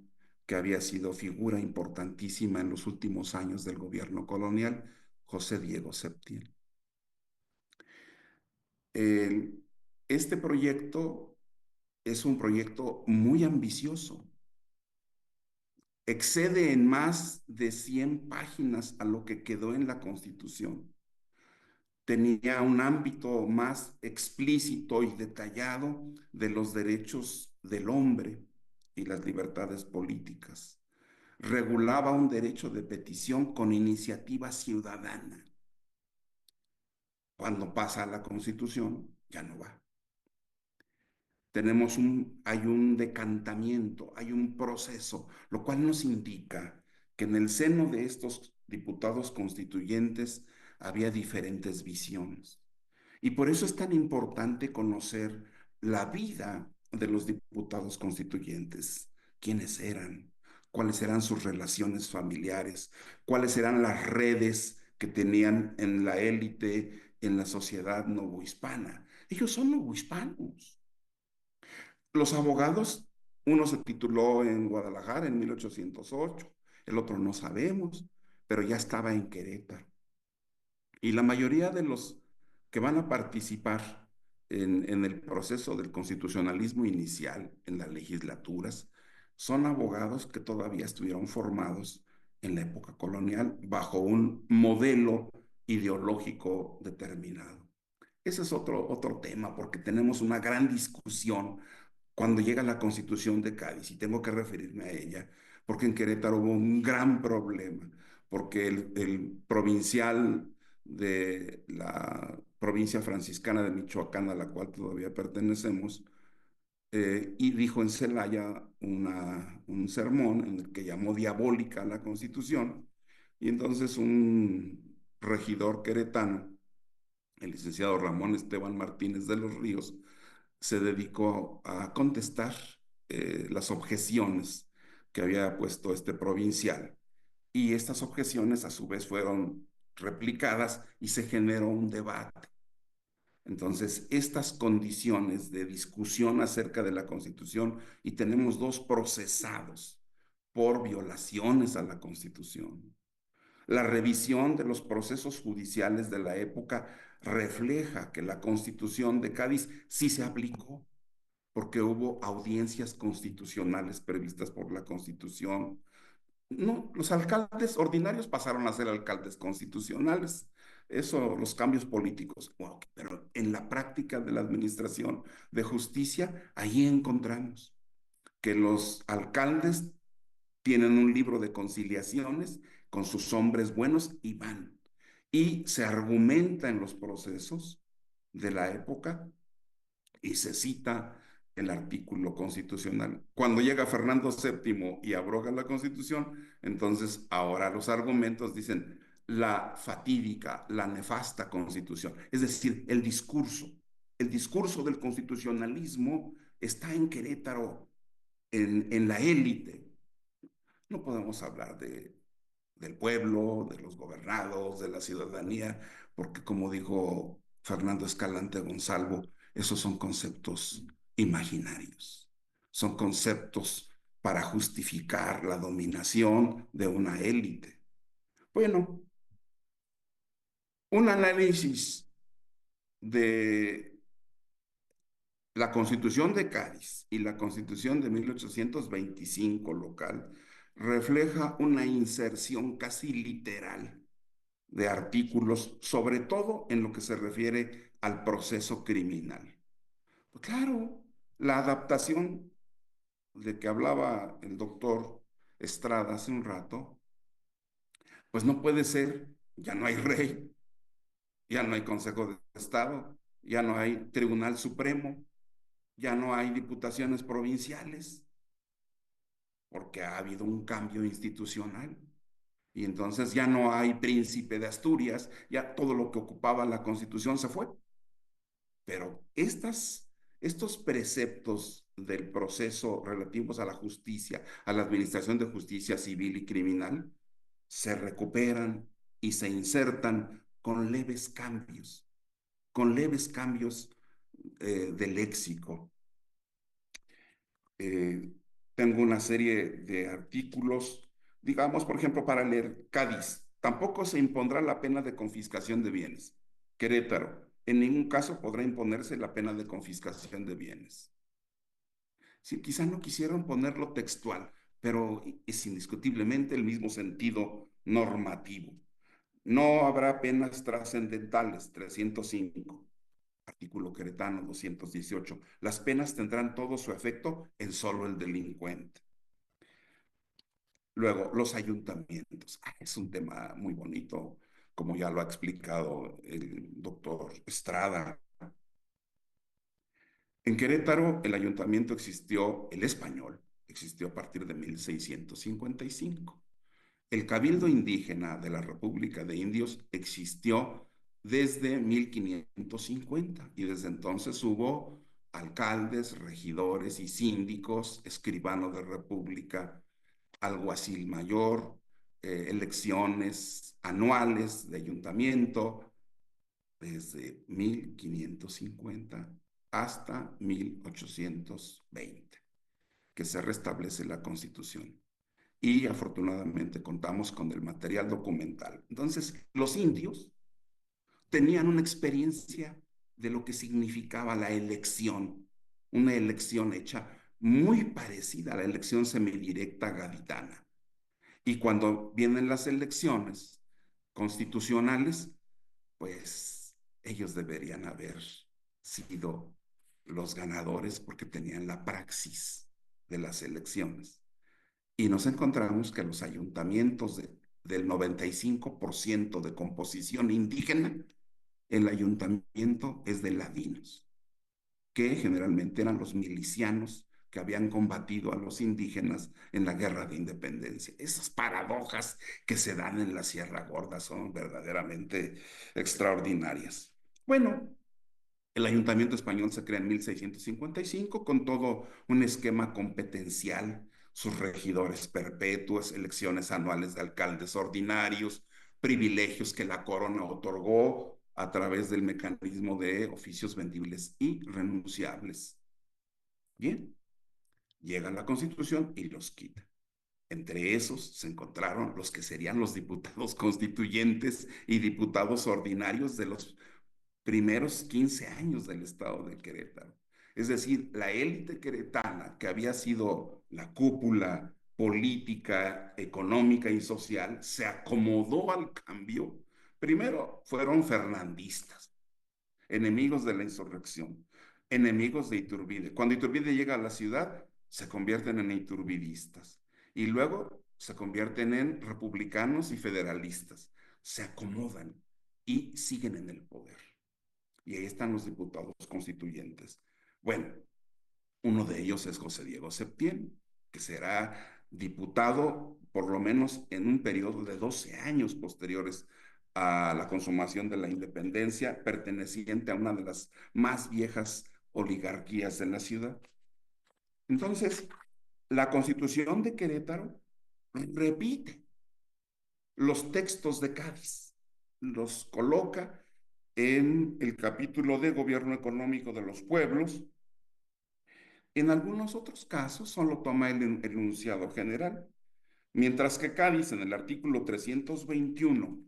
que había sido figura importantísima en los últimos años del gobierno colonial, José Diego Septién. Este proyecto es un proyecto muy ambicioso. Excede en más de 100 páginas a lo que quedó en la Constitución. Tenía un ámbito más explícito y detallado de los derechos del hombre y las libertades políticas. Regulaba un derecho de petición con iniciativa ciudadana. Cuando pasa a la Constitución, ya no va. Hay un decantamiento, hay un proceso, lo cual nos indica que en el seno de estos diputados constituyentes había diferentes visiones. Y por eso es tan importante conocer la vida de los diputados constituyentes, quiénes eran, cuáles eran sus relaciones familiares, cuáles eran las redes que tenían en la élite, en la sociedad novohispana. Ellos son novohispanos. Los abogados, uno se tituló en Guadalajara en 1808, el otro no sabemos, pero ya estaba en Querétaro. Y la mayoría de los que van a participar en el proceso del constitucionalismo inicial en las legislaturas son abogados que todavía estuvieron formados en la época colonial bajo un modelo ideológico determinado. Ese es otro tema, porque tenemos una gran discusión cuando llega la Constitución de Cádiz, y tengo que referirme a ella, porque en Querétaro hubo un gran problema, porque el provincial de la provincia franciscana de Michoacán, a la cual todavía pertenecemos, y dijo en Celaya un sermón en el que llamó diabólica a la Constitución, y entonces un regidor queretano, el licenciado Ramón Esteban Martínez de los Ríos, se dedicó a contestar las objeciones que había puesto este provincial. Y estas objeciones a su vez fueron replicadas y se generó un debate. Entonces, estas condiciones de discusión acerca de la Constitución, y tenemos dos procesados por violaciones a la Constitución. La revisión de los procesos judiciales de la época refleja que la Constitución de Cádiz sí se aplicó, porque hubo audiencias constitucionales previstas por la Constitución. No, los alcaldes ordinarios pasaron a ser alcaldes constitucionales. Eso, los cambios políticos. Wow, pero en la práctica de la administración de justicia, ahí encontramos que los alcaldes tienen un libro de conciliaciones con sus hombres buenos y van. Y se argumenta en los procesos de la época y se cita el artículo constitucional. Cuando llega Fernando VII y abroga la Constitución, entonces ahora los argumentos dicen la fatídica, la nefasta Constitución. Es decir, el discurso del constitucionalismo está en Querétaro, en la élite. No podemos hablar del pueblo, de los gobernados, de la ciudadanía, porque como dijo Fernando Escalante Gonzalvo, esos son conceptos imaginarios, son conceptos para justificar la dominación de una élite. Bueno, un análisis de la Constitución de Cádiz y la Constitución de 1825 local refleja una inserción casi literal de artículos, sobre todo en lo que se refiere al proceso criminal. Pues claro, la adaptación de que hablaba el doctor Estrada hace un rato, pues no puede ser, ya no hay rey, ya no hay Consejo de Estado, ya no hay Tribunal Supremo, ya no hay diputaciones provinciales, porque ha habido un cambio institucional. Y entonces ya no hay príncipe de Asturias, ya todo lo que ocupaba la Constitución se fue. Pero estos preceptos del proceso relativos a la justicia, a la administración de justicia civil y criminal, se recuperan y se insertan con leves cambios de léxico. Tengo una serie de artículos, digamos, por ejemplo, para leer Cádiz. Tampoco se impondrá la pena de confiscación de bienes. Querétaro. En ningún caso podrá imponerse la pena de confiscación de bienes. Sí, quizá no quisieron ponerlo textual, pero es indiscutiblemente el mismo sentido normativo. No habrá penas trascendentales, 305. Artículo queretano 218. Las penas tendrán todo su efecto en solo el delincuente. Luego, los ayuntamientos. Es un tema muy bonito, como ya lo ha explicado el doctor Estrada. En Querétaro, el ayuntamiento existió, el español, existió a partir de 1655. El Cabildo Indígena de la República de Indios existió desde 1550 y desde entonces hubo alcaldes, regidores y síndicos, escribano de república, alguacil mayor, elecciones anuales de ayuntamiento desde 1550 hasta 1820, que se restablece la Constitución. Y afortunadamente contamos con el material documental. Entonces, los indios tenían una experiencia de lo que significaba la elección, una elección hecha muy parecida a la elección semidirecta gaditana. Y cuando vienen las elecciones constitucionales, pues ellos deberían haber sido los ganadores porque tenían la praxis de las elecciones. Y nos encontramos que los ayuntamientos del 95% de composición indígena, el ayuntamiento es de ladinos, que generalmente eran los milicianos que habían combatido a los indígenas en la guerra de independencia. Esas paradojas que se dan en la Sierra Gorda son verdaderamente extraordinarias. Bueno, el Ayuntamiento español se crea en 1655 con todo un esquema competencial, sus regidores perpetuos, elecciones anuales de alcaldes ordinarios, privilegios que la corona otorgó a través del mecanismo de oficios vendibles y renunciables. Bien, llega la Constitución y los quita. Entre esos se encontraron los que serían los diputados constituyentes y diputados ordinarios de los primeros 15 años del estado de Querétaro. Es decir, la élite queretana, que había sido la cúpula política, económica y social, se acomodó al cambio. Primero fueron fernandistas, enemigos de la insurrección, enemigos de Iturbide. Cuando Iturbide llega a la ciudad, se convierten en iturbidistas y luego se convierten en republicanos y federalistas. Se acomodan y siguen en el poder. Y ahí están los diputados constituyentes. Bueno, uno de ellos es José Diego Septién, que será diputado por lo menos en un periodo de 12 años posteriores a la consumación de la independencia, perteneciente a una de las más viejas oligarquías de la ciudad. Entonces, la Constitución de Querétaro repite los textos de Cádiz, los coloca en el capítulo de Gobierno Económico de los Pueblos. En algunos otros casos solo toma el enunciado general, mientras que Cádiz en el artículo 321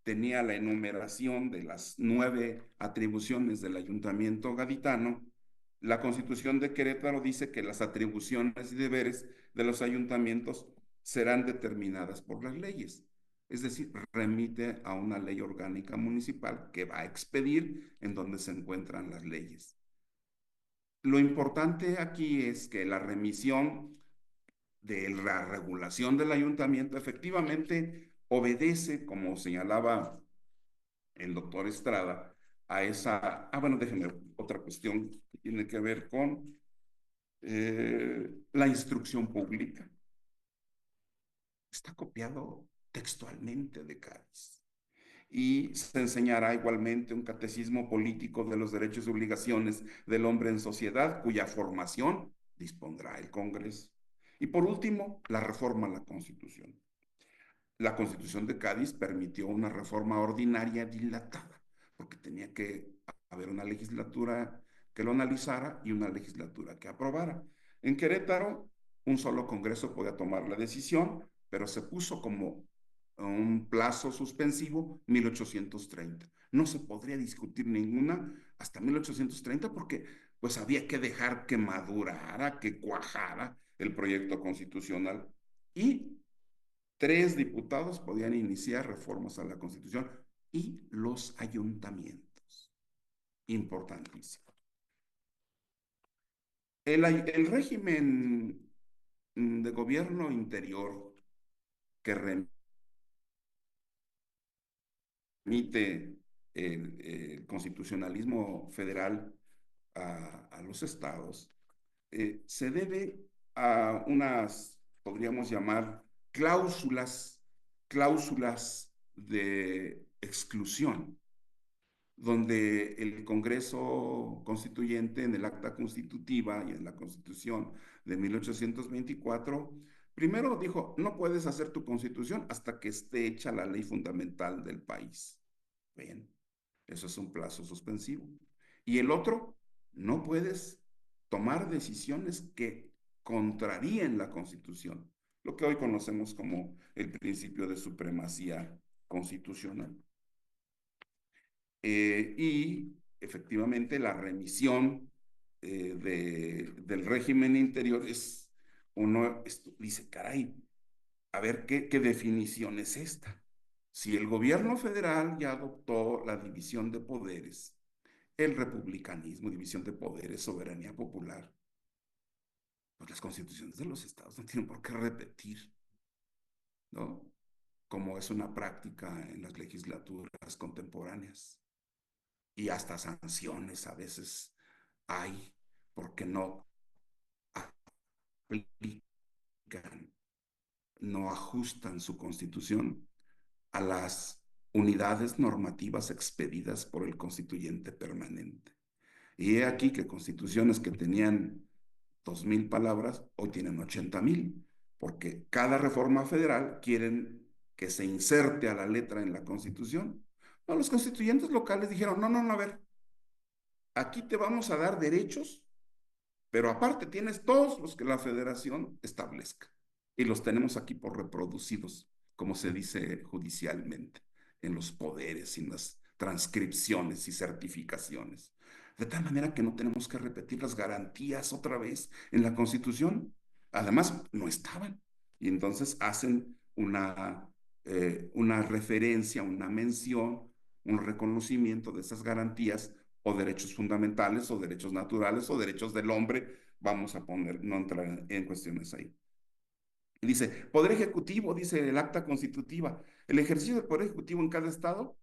tenía la enumeración de las 9 atribuciones del ayuntamiento gaditano. La Constitución de Querétaro dice que las atribuciones y deberes de los ayuntamientos serán determinadas por las leyes. Es decir, remite a una ley orgánica municipal que va a expedir en donde se encuentran las leyes. Lo importante aquí es que la remisión de la regulación del ayuntamiento efectivamente obedece, como señalaba el doctor Estrada, a esa... bueno, déjenme otra cuestión que tiene que ver con la instrucción pública. Está copiado textualmente de Cádiz. Y se enseñará igualmente un catecismo político de los derechos y obligaciones del hombre en sociedad, cuya formación dispondrá el Congreso. Y por último, la reforma a la Constitución. La Constitución de Cádiz permitió una reforma ordinaria dilatada, porque tenía que haber una legislatura que lo analizara y una legislatura que aprobara. En Querétaro, un solo Congreso podía tomar la decisión, pero se puso como un plazo suspensivo, 1830. No se podría discutir ninguna hasta 1830 porque pues había que dejar que madurara, que cuajara el proyecto constitucional y 3 diputados podían iniciar reformas a la Constitución y los ayuntamientos. Importantísimo. El régimen de gobierno interior que remite el constitucionalismo federal a los estados, se debe a unas, podríamos llamar, cláusulas de exclusión, donde el Congreso Constituyente en el Acta Constitutiva y en la Constitución de 1824, primero dijo, no puedes hacer tu constitución hasta que esté hecha la ley fundamental del país. Bien, eso es un plazo suspensivo. Y el otro, no puedes tomar decisiones que contraríen la Constitución, lo que hoy conocemos como el principio de supremacía constitucional. Y efectivamente la remisión del régimen interior es, uno dice, caray, a ver qué definición es esta. Si el gobierno federal ya adoptó la división de poderes, el republicanismo, división de poderes, soberanía popular, pues las constituciones de los estados no tienen por qué repetir, ¿no? Como es una práctica en las legislaturas contemporáneas. Y hasta sanciones a veces hay porque no aplican, no ajustan su constitución a las unidades normativas expedidas por el constituyente permanente. Y he aquí que constituciones que tenían 2,000 palabras, hoy tienen 80,000, porque cada reforma federal quieren que se inserte a la letra en la Constitución. No, los constituyentes locales dijeron, no, no, no, a ver, aquí te vamos a dar derechos, pero aparte tienes todos los que la federación establezca. Y los tenemos aquí por reproducidos, como se dice judicialmente, en los poderes, en las transcripciones y certificaciones. De tal manera que no tenemos que repetir las garantías otra vez en la Constitución. Además, no estaban. Y entonces hacen una referencia, una mención, un reconocimiento de esas garantías o derechos fundamentales o derechos naturales o derechos del hombre. Vamos a poner, no entrar en cuestiones ahí. Dice, Poder Ejecutivo, dice el acta constitutiva, el ejercicio del Poder Ejecutivo en cada estado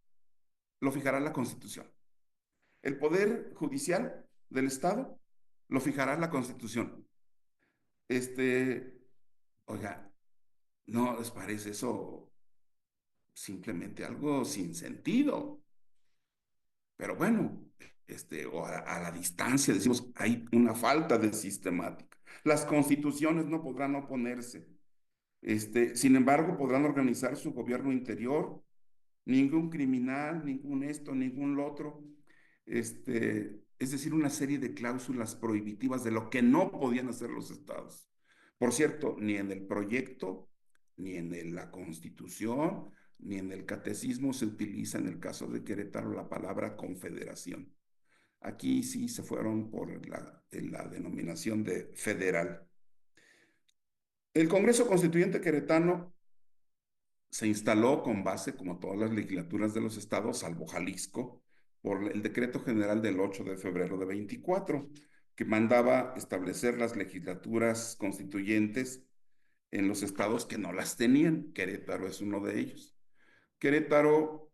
lo fijará la Constitución. El Poder Judicial del Estado lo fijará la Constitución. Oiga, ¿no les parece eso simplemente algo sin sentido? Pero bueno, o a la distancia decimos, hay una falta de sistemática. Las constituciones no podrán oponerse. Sin embargo, podrán organizar su gobierno interior. Ningún criminal, ningún esto, ningún lo otro. Es decir, una serie de cláusulas prohibitivas de lo que no podían hacer los estados. Por cierto, ni en el proyecto, ni en la Constitución, ni en el catecismo se utiliza en el caso de Querétaro la palabra confederación. Aquí sí se fueron por la denominación de federal. El Congreso Constituyente Queretano se instaló con base, como todas las legislaturas de los estados, salvo Jalisco, por el decreto general del 8 de febrero de 24, que mandaba establecer las legislaturas constituyentes en los estados que no las tenían. Querétaro es uno de ellos. Querétaro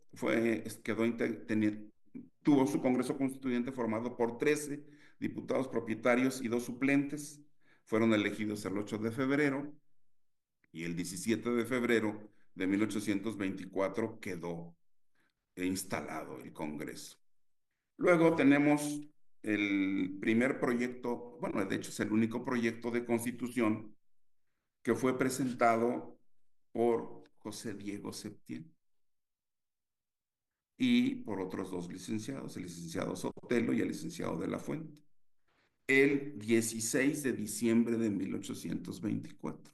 tuvo su Congreso Constituyente formado por 13 diputados propietarios y 2 suplentes. Fueron elegidos el 8 de febrero y el 17 de febrero de 1824 quedó instalado el Congreso. Luego tenemos el primer proyecto, bueno, de hecho es el único proyecto de constitución que fue presentado por José Diego Septién y por otros 2 licenciados, el licenciado Sotelo y el licenciado de la Fuente, el 16 de diciembre de 1824.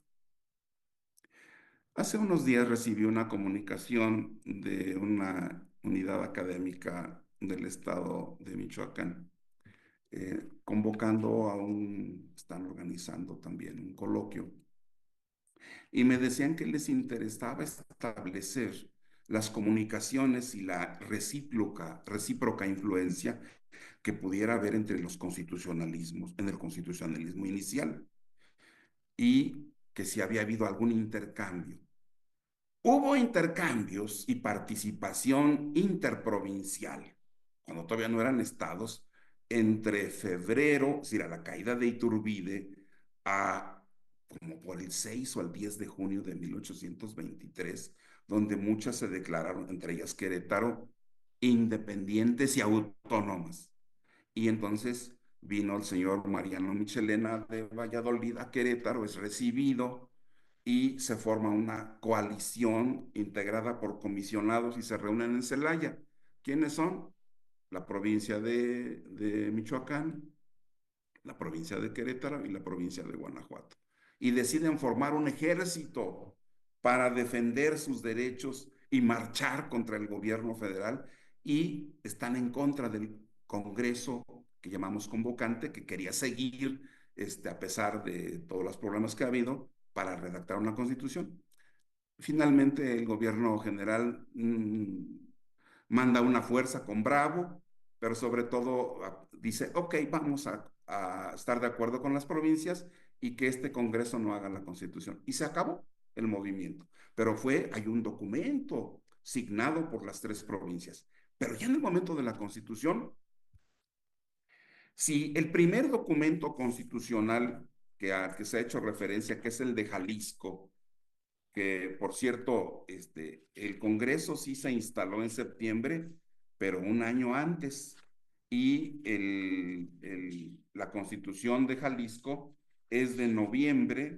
Hace unos días recibí una comunicación de una unidad académica del estado de Michoacán, convocando están organizando también un coloquio, y me decían que les interesaba establecer las comunicaciones y la recíproca influencia que pudiera haber entre los constitucionalismos, en el constitucionalismo inicial, y que si había habido algún intercambio. Hubo intercambios y participación interprovincial, cuando todavía no eran estados, entre febrero, es decir, a la caída de Iturbide, a como por el 6 o el 10 de junio de 1823, donde muchas se declararon, entre ellas Querétaro, independientes y autónomas. Y entonces vino el señor Mariano Michelena de Valladolid a Querétaro, es recibido y se forma una coalición integrada por comisionados y se reúnen en Celaya. ¿Quiénes son? La provincia de Michoacán, la provincia de Querétaro y la provincia de Guanajuato. Y deciden formar un ejército para defender sus derechos y marchar contra el gobierno federal, y están en contra del Congreso que llamamos convocante, que quería seguir a pesar de todos los problemas que ha habido para redactar una constitución. Finalmente el gobierno general manda una fuerza con Bravo, pero sobre todo dice, ok, vamos a estar de acuerdo con las provincias y que este Congreso no haga la constitución. Y se acabó el movimiento. Pero hay un documento signado por las tres provincias. Pero ya en el momento de la constitución, si el primer documento constitucional que se ha hecho referencia, que es el de Jalisco, que por cierto, el Congreso sí se instaló en septiembre, pero un año antes, y la Constitución de Jalisco es de noviembre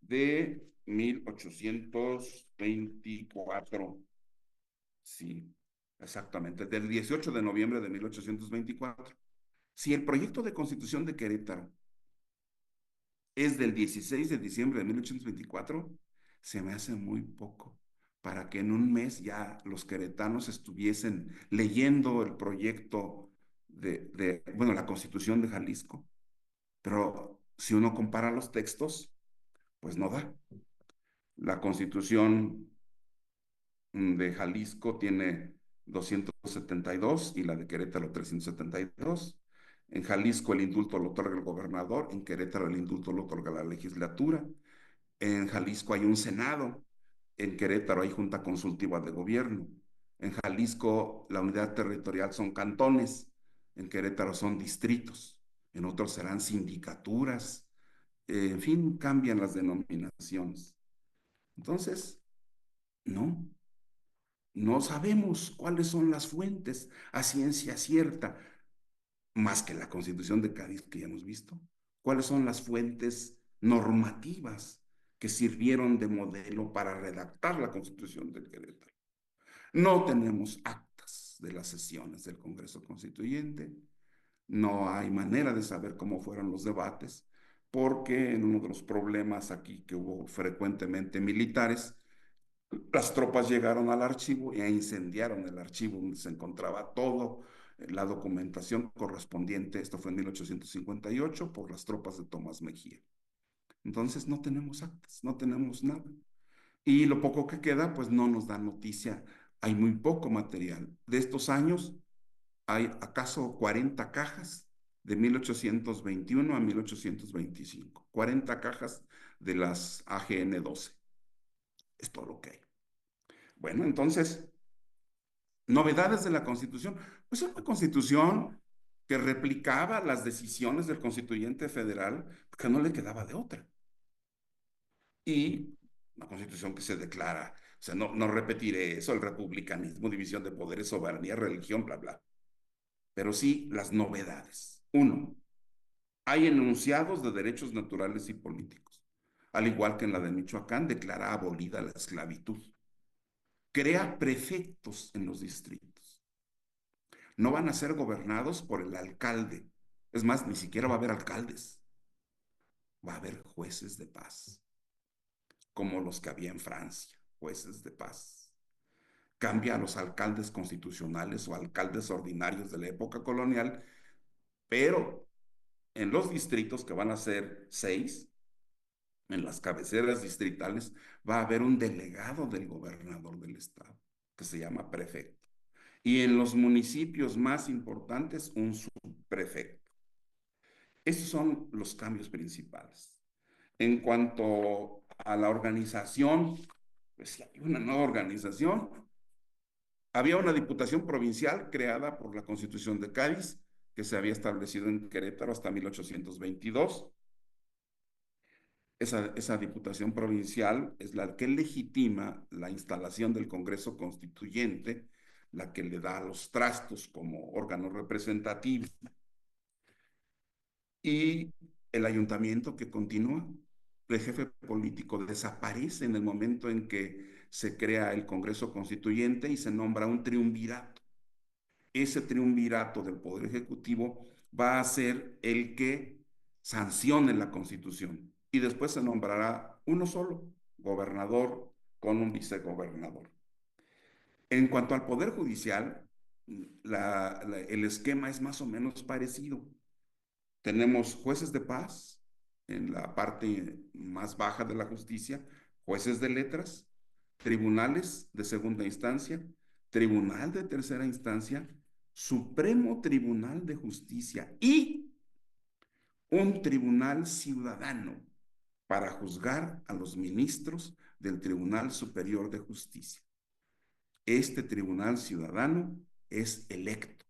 de 1824. Sí, exactamente, del 18 de noviembre de 1824. Si el proyecto de Constitución de Querétaro es del 16 de diciembre de 1824, se me hace muy poco para que en un mes ya los queretanos estuviesen leyendo el proyecto bueno, la Constitución de Jalisco. Pero si uno compara los textos, pues no da. La Constitución de Jalisco tiene 272 y la de Querétaro 372. En Jalisco el indulto lo otorga el gobernador, en Querétaro el indulto lo otorga la legislatura. En Jalisco hay un Senado, en Querétaro hay Junta Consultiva de Gobierno. En Jalisco la unidad territorial son cantones, en Querétaro son distritos, en otros serán sindicaturas, en fin, cambian las denominaciones. Entonces, no, no sabemos cuáles son las fuentes a ciencia cierta, más que la Constitución de Cádiz que ya hemos visto. ¿Cuáles son las fuentes normativas que sirvieron de modelo para redactar la Constitución de Querétaro? No tenemos actas de las sesiones del Congreso Constituyente, no hay manera de saber cómo fueron los debates, porque en uno de los problemas aquí que hubo frecuentemente militares, las tropas llegaron al archivo e incendiaron el archivo donde se encontraba todo, la documentación correspondiente. Esto fue en 1858 por las tropas de Tomás Mejía. Entonces no tenemos actas, no tenemos nada. Y lo poco que queda, pues no nos da noticia. Hay muy poco material. De estos años, hay acaso 40 cajas de 1821 a 1825. 40 cajas de las AGN 12. Es todo lo que hay. Bueno, entonces, novedades de la Constitución. Pues una Constitución que replicaba las decisiones del constituyente federal, que no le quedaba de otra. Y una Constitución que se declara, o sea, no repetiré eso, el republicanismo, división de poderes, soberanía, religión, bla, bla. Pero sí las novedades. Uno, hay enunciados de derechos naturales y políticos. Al igual que en la de Michoacán, declara abolida la esclavitud. Crea prefectos en los distritos. No van a ser gobernados por el alcalde. Es más, ni siquiera va a haber alcaldes. Va a haber jueces de paz. como los que había en Francia, jueces de paz. Cambia a los alcaldes constitucionales o alcaldes ordinarios de la época colonial, pero en los distritos, que van a ser 6, en las cabeceras distritales, va a haber un delegado del gobernador del estado, que se llama prefecto. Y en los municipios más importantes, un subprefecto. Esos son los cambios principales. En cuanto a la organización, pues si hay una nueva organización. Había una diputación provincial creada por la Constitución de Cádiz, que se había establecido en Querétaro hasta 1822. Esa diputación provincial es la que legitima la instalación del Congreso Constituyente, la que le da los trastos como órgano representativo. Y el ayuntamiento que continúa, el jefe político desaparece en el momento en que se crea el Congreso Constituyente y se nombra un triunvirato. Ese triunvirato del Poder Ejecutivo va a ser el que sancione la Constitución y después se nombrará uno solo, gobernador con un vicegobernador. En cuanto al Poder Judicial, el esquema es más o menos parecido. Tenemos jueces de paz en la parte más baja de la justicia, jueces de letras, tribunales de segunda instancia, tribunal de tercera instancia, Supremo Tribunal de Justicia y un tribunal ciudadano para juzgar a los ministros del Tribunal Superior de Justicia. Este tribunal ciudadano es electo,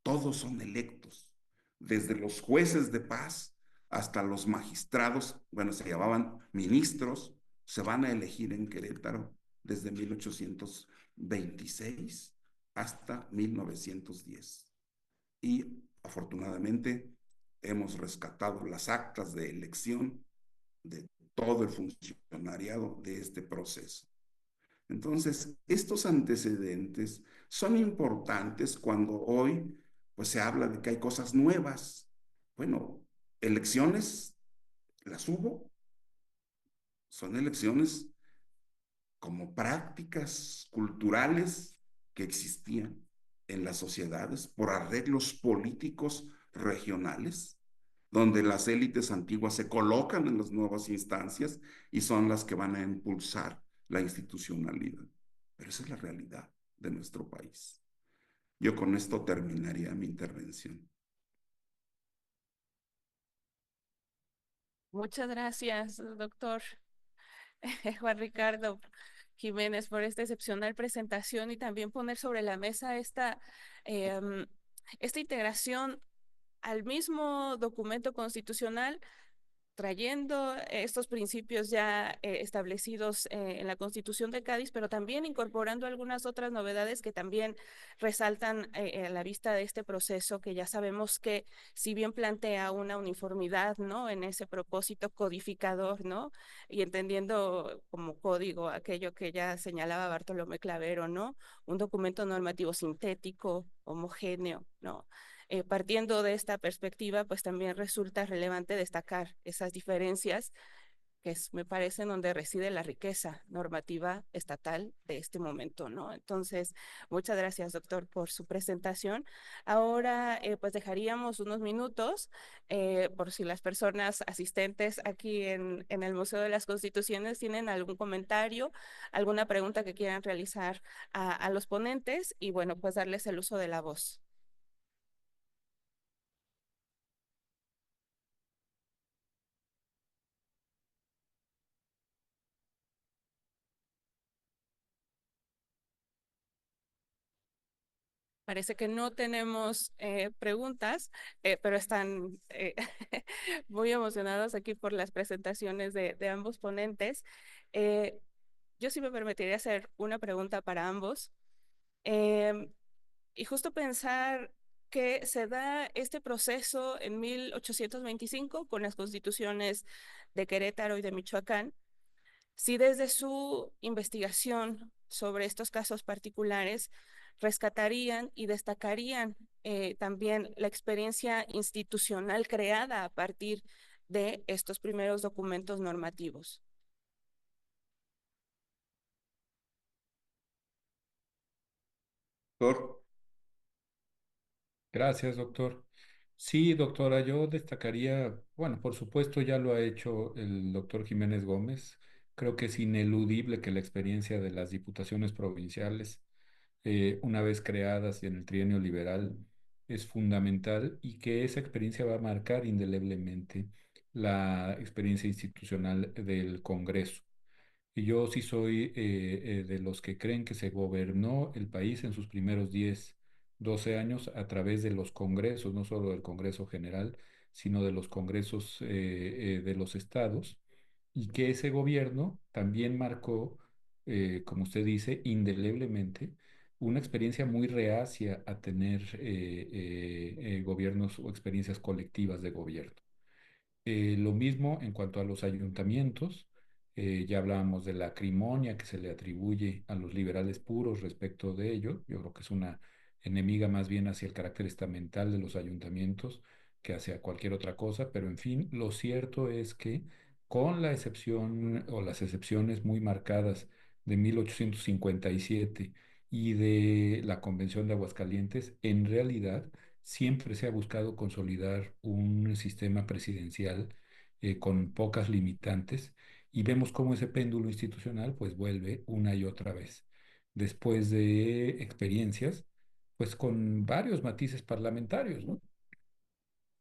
todos son electos, desde los jueces de paz hasta los magistrados, bueno, se llamaban ministros, se van a elegir en Querétaro desde 1826 hasta 1910. Y afortunadamente hemos rescatado las actas de elección de todo el funcionariado de este proceso. Entonces, estos antecedentes son importantes cuando hoy pues se habla de que hay cosas nuevas. Bueno, elecciones las hubo, son elecciones como prácticas culturales que existían en las sociedades por arreglos políticos regionales, donde las élites antiguas se colocan en las nuevas instancias y son las que van a impulsar la institucionalidad. Pero esa es la realidad de nuestro país. Yo con esto terminaría mi intervención. Muchas gracias, doctor Juan Ricardo Jiménez, por esta excepcional presentación y también poner sobre la mesa esta integración al mismo documento constitucional, trayendo estos principios ya establecidos en la Constitución de Cádiz, pero también incorporando algunas otras novedades que también resaltan a la vista de este proceso, que ya sabemos que si bien plantea una uniformidad, ¿no?, en ese propósito codificador, ¿no?, y entendiendo como código aquello que ya señalaba Bartolomé Clavero, ¿no?, un documento normativo sintético, homogéneo, ¿no? Partiendo de esta perspectiva, pues también resulta relevante destacar esas diferencias que me parece en donde reside la riqueza normativa estatal de este momento, ¿no? Entonces, muchas gracias, doctor, por su presentación. Ahora, pues dejaríamos unos minutos por si las personas asistentes aquí en el Museo de las Constituciones tienen algún comentario, alguna pregunta que quieran realizar a los ponentes y, bueno, pues darles el uso de la voz. Parece que no tenemos preguntas, pero están muy emocionados aquí por las presentaciones de ambos ponentes. Yo sí me permitiría hacer una pregunta para ambos. Y justo pensar que se da este proceso en 1825 con las constituciones de Querétaro y de Michoacán. Si desde su investigación sobre estos casos particulares rescatarían y destacarían también la experiencia institucional creada a partir de estos primeros documentos normativos. Doctor, Gracias, doctor. Sí, doctora, yo destacaría, bueno, por supuesto ya lo ha hecho el doctor Jiménez Gómez. Creo que es ineludible que la experiencia de las diputaciones provinciales, una vez creadas en el trienio liberal, es fundamental y que esa experiencia va a marcar indeleblemente la experiencia institucional del Congreso. Y yo sí soy de los que creen que se gobernó el país en sus primeros 10, 12 años a través de los congresos, no solo del Congreso General, sino de los congresos de los estados, y que ese gobierno también marcó, como usted dice, indeleblemente una experiencia muy reacia a tener gobiernos o experiencias colectivas de gobierno. Lo mismo en cuanto a los ayuntamientos. Ya hablábamos de la acrimonia que se le atribuye a los liberales puros respecto de ello. Yo creo que es una enemiga más bien hacia el carácter estamental de los ayuntamientos que hacia cualquier otra cosa. Pero en fin, lo cierto es que con la excepción o las excepciones muy marcadas de 1857 y de la Convención de Aguascalientes, en realidad siempre se ha buscado consolidar un sistema presidencial con pocas limitantes y vemos cómo ese péndulo institucional pues vuelve una y otra vez después de experiencias pues con varios matices parlamentarios, ¿no?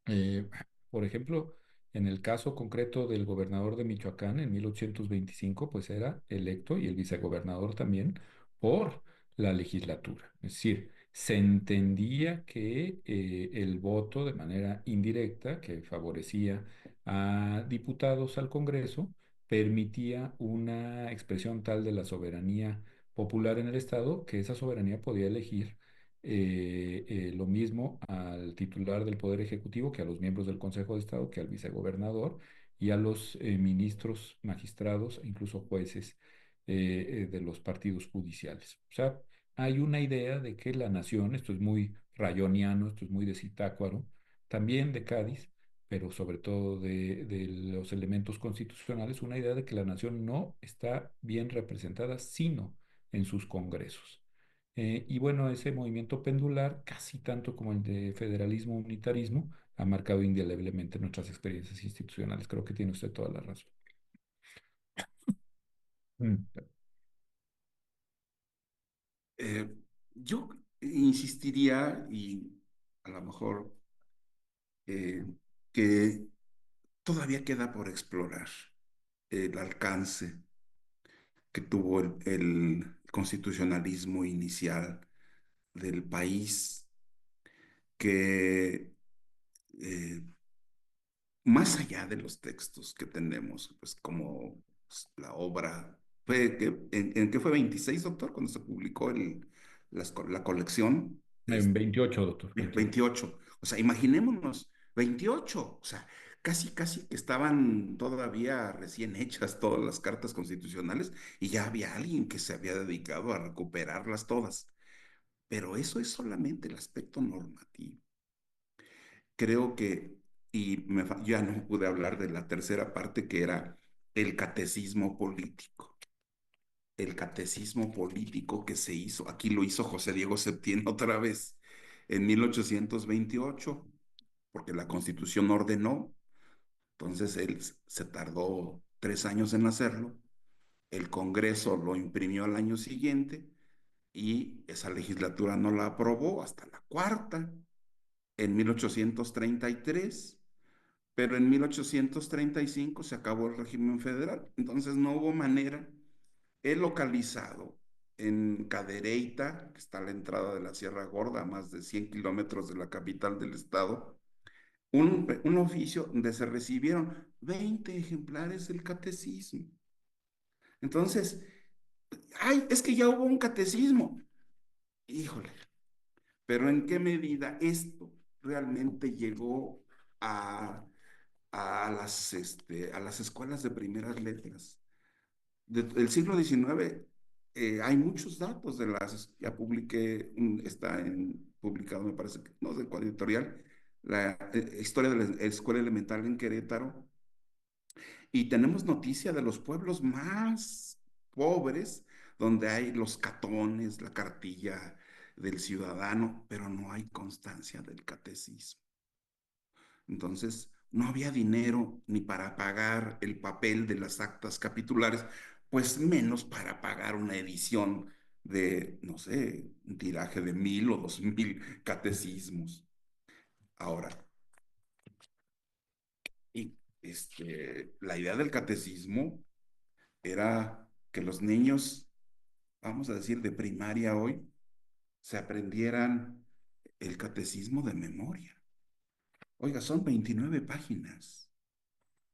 Eh, por ejemplo, en el caso concreto del gobernador de Michoacán en 1825, pues era electo y el vicegobernador también por la legislatura. Es decir, se entendía que el voto de manera indirecta, que favorecía a diputados al Congreso, permitía una expresión tal de la soberanía popular en el Estado que esa soberanía podía elegir lo mismo al titular del Poder Ejecutivo que a los miembros del Consejo de Estado, que al vicegobernador y a los ministros, magistrados e incluso jueces de los partidos judiciales. O sea, hay una idea de que la nación, esto es muy rayoniano, esto es muy de Zitácuaro, también de Cádiz, pero sobre todo de los elementos constitucionales, una idea de que la nación no está bien representada, sino en sus congresos. Y bueno, ese movimiento pendular, casi tanto como el de federalismo unitarismo, ha marcado indeleblemente nuestras experiencias institucionales. Creo que tiene usted toda la razón. Mm. eh, yo insistiría y a lo mejor eh, que todavía queda por explorar el alcance que tuvo el constitucionalismo inicial del país, que eh, más allá de los textos que tenemos, pues como pues, la obra, ¿en qué fue 26 doctor, cuando se publicó la colección? En 28, doctor, 28. 28. O sea, imaginémonos, 28. O sea, casi que estaban todavía recién hechas todas las cartas constitucionales y ya había alguien que se había dedicado a recuperarlas todas. Pero eso es solamente el aspecto normativo. Creo que, ya no pude hablar de la tercera parte que era el catecismo político. El catecismo político que se hizo, aquí lo hizo José Diego Septién otra vez en 1828, porque la Constitución ordenó, entonces él se tardó 3 años en hacerlo, el Congreso lo imprimió al año siguiente y esa legislatura no la aprobó hasta la cuarta, en 1833, pero en 1835 se acabó el régimen federal, entonces no hubo manera. He localizado en Cadereyta, que está a la entrada de la Sierra Gorda, a más de 100 kilómetros de la capital del estado, un oficio donde se recibieron 20 ejemplares del catecismo. Entonces, ay, es que ya hubo un catecismo. Híjole, pero ¿en qué medida esto realmente llegó a, a las escuelas de primeras letras? Del siglo XIX hay muchos datos de ya publiqué, publicado, me parece que, no sé cuál editorial, la historia de la escuela elemental en Querétaro, y tenemos noticia de los pueblos más pobres, donde hay los catones, la cartilla, del ciudadano, pero no hay constancia del catecismo. Entonces, no había dinero ni para pagar el papel de las actas capitulares, pues menos para pagar una edición de, no sé, un tiraje de 1,000 o 2,000 catecismos. Ahora, y la idea del catecismo era que los niños, vamos a decir, de primaria hoy, se aprendieran el catecismo de memoria. Oiga, son 29 páginas.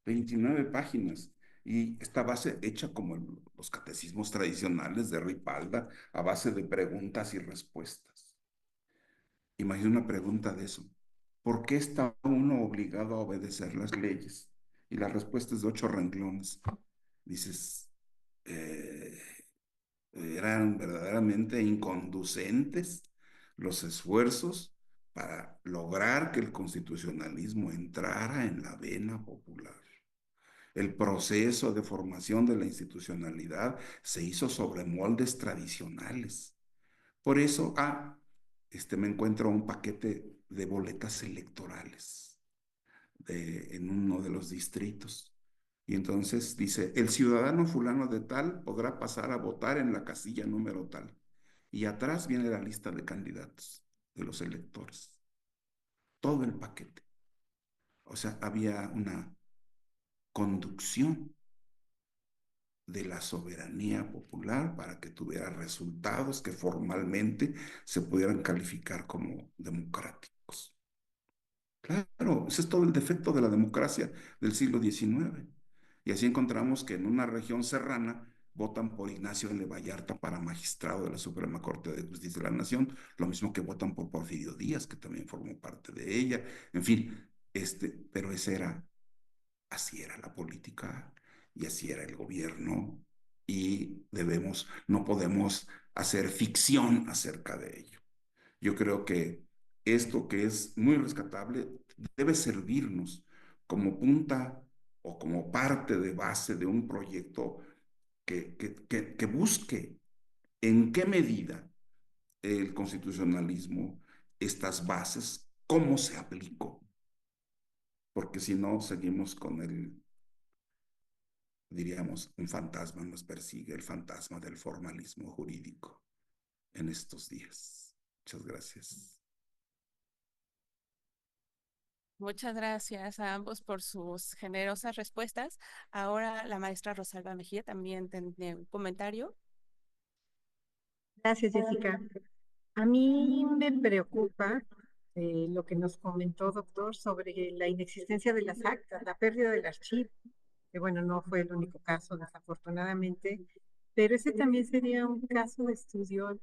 29 páginas. Y esta base hecha como los catecismos tradicionales de Ripalda, a base de preguntas y respuestas. Imagina una pregunta de eso. ¿Por qué está uno obligado a obedecer las leyes? Y la respuesta es de 8 renglones. Dices, eh, eran verdaderamente inconducentes los esfuerzos para lograr que el constitucionalismo entrara en la vena popular. El proceso de formación de la institucionalidad se hizo sobre moldes tradicionales. Por eso, me encuentro un paquete de boletas electorales en uno de los distritos. Y entonces dice, el ciudadano fulano de tal podrá pasar a votar en la casilla número tal. Y atrás viene la lista de candidatos, de los electores. Todo el paquete. O sea, había una conducción de la soberanía popular para que tuviera resultados que formalmente se pudieran calificar como democráticos. Claro, ese es todo el defecto de la democracia del siglo XIX. Y así encontramos que en una región serrana votan por Ignacio L. Vallarta para magistrado de la Suprema Corte de Justicia de la Nación, lo mismo que votan por Porfirio Díaz, que también formó parte de ella. En fin, pero así era la política y así era el gobierno y no podemos hacer ficción acerca de ello. Yo creo que esto que es muy rescatable debe servirnos como punta o como parte de base de un proyecto que busque en qué medida el constitucionalismo, estas bases, cómo se aplicó, porque si no seguimos con diríamos, un fantasma nos persigue, el fantasma del formalismo jurídico en estos días. Muchas gracias. Muchas gracias a ambos por sus generosas respuestas. Ahora la maestra Rosalba Mejía también tiene un comentario. Gracias, Jessica. A mí me preocupa lo que nos comentó, doctor, sobre la inexistencia de las actas, la pérdida del archivo, que bueno, no fue el único caso, desafortunadamente, pero ese también sería un caso de estudio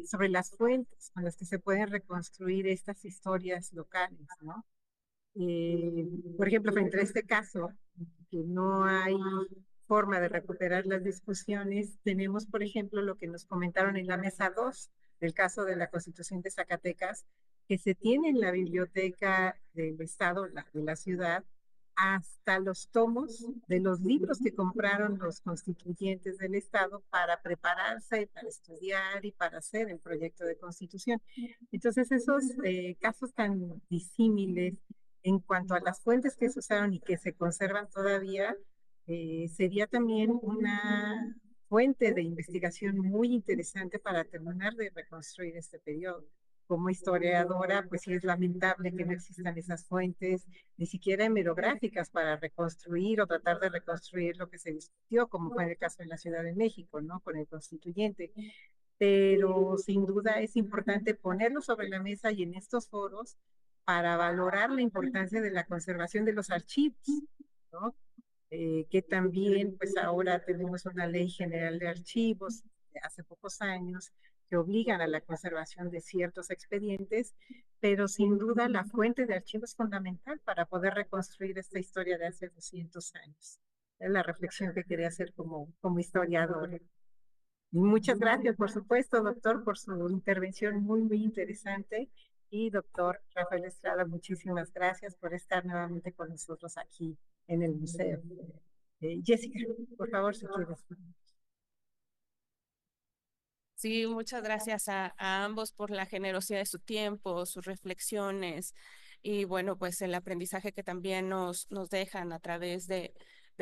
sobre las fuentes con las que se pueden reconstruir estas historias locales, ¿no? Por ejemplo, frente a este caso, que no hay forma de recuperar las discusiones, tenemos, por ejemplo, lo que nos comentaron en la mesa 2 del caso de la Constitución de Zacatecas, que se tiene en la biblioteca del Estado, de la ciudad, hasta los tomos de los libros que compraron los constituyentes del Estado para prepararse, para estudiar y para hacer el proyecto de constitución. Entonces, esos casos tan disímiles en cuanto a las fuentes que se usaron y que se conservan todavía, sería también una fuente de investigación muy interesante para terminar de reconstruir este periodo. Como historiadora, pues sí es lamentable que no existan esas fuentes, ni siquiera hemerográficas para reconstruir o tratar de reconstruir lo que se discutió, como fue en el caso de la Ciudad de México, ¿no? Con el constituyente. Pero sin duda es importante ponerlo sobre la mesa y en estos foros para valorar la importancia de la conservación de los archivos, ¿no? Que también, pues ahora tenemos una ley general de archivos de hace pocos años que obligan a la conservación de ciertos expedientes, pero sin duda la fuente de archivos es fundamental para poder reconstruir esta historia de hace 200 años. Es la reflexión que quería hacer como historiadora. Muchas gracias, por supuesto, doctor, por su intervención muy interesante. Y doctor Rafael Estrada, muchísimas gracias por estar nuevamente con nosotros aquí en el museo. Jessica, por favor, si quieres. Sí, muchas gracias a ambos por la generosidad de su tiempo, sus reflexiones y bueno, pues el aprendizaje que también nos dejan a través de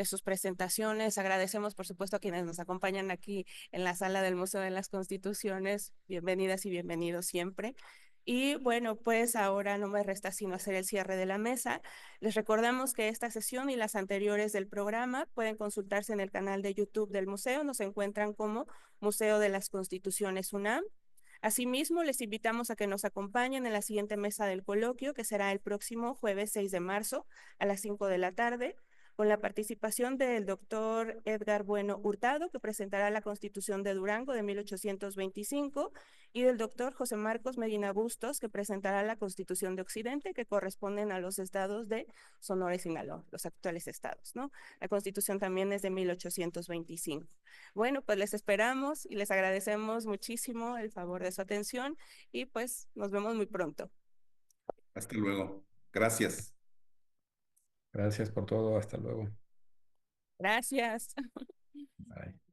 sus presentaciones. Agradecemos, por supuesto, a quienes nos acompañan aquí en la sala del Museo de las Constituciones. Bienvenidas y bienvenidos siempre. Y bueno, pues ahora no me resta sino hacer el cierre de la mesa. Les recordamos que esta sesión y las anteriores del programa pueden consultarse en el canal de YouTube del museo. Nos encuentran como Museo de las Constituciones UNAM. Asimismo, les invitamos a que nos acompañen en la siguiente mesa del coloquio, que será el próximo jueves 6 de marzo a las 5 de la tarde, con la participación del doctor Edgar Bueno Hurtado, que presentará la Constitución de Durango de 1825, y del doctor José Marcos Medina Bustos, que presentará la Constitución de Occidente, que corresponden a los estados de Sonora y Sinaloa, los actuales estados, ¿no? La Constitución también es de 1825. Bueno, pues les esperamos y les agradecemos muchísimo el favor de su atención y pues nos vemos muy pronto. Hasta luego. Gracias. Gracias por todo. Hasta luego. Gracias. Bye.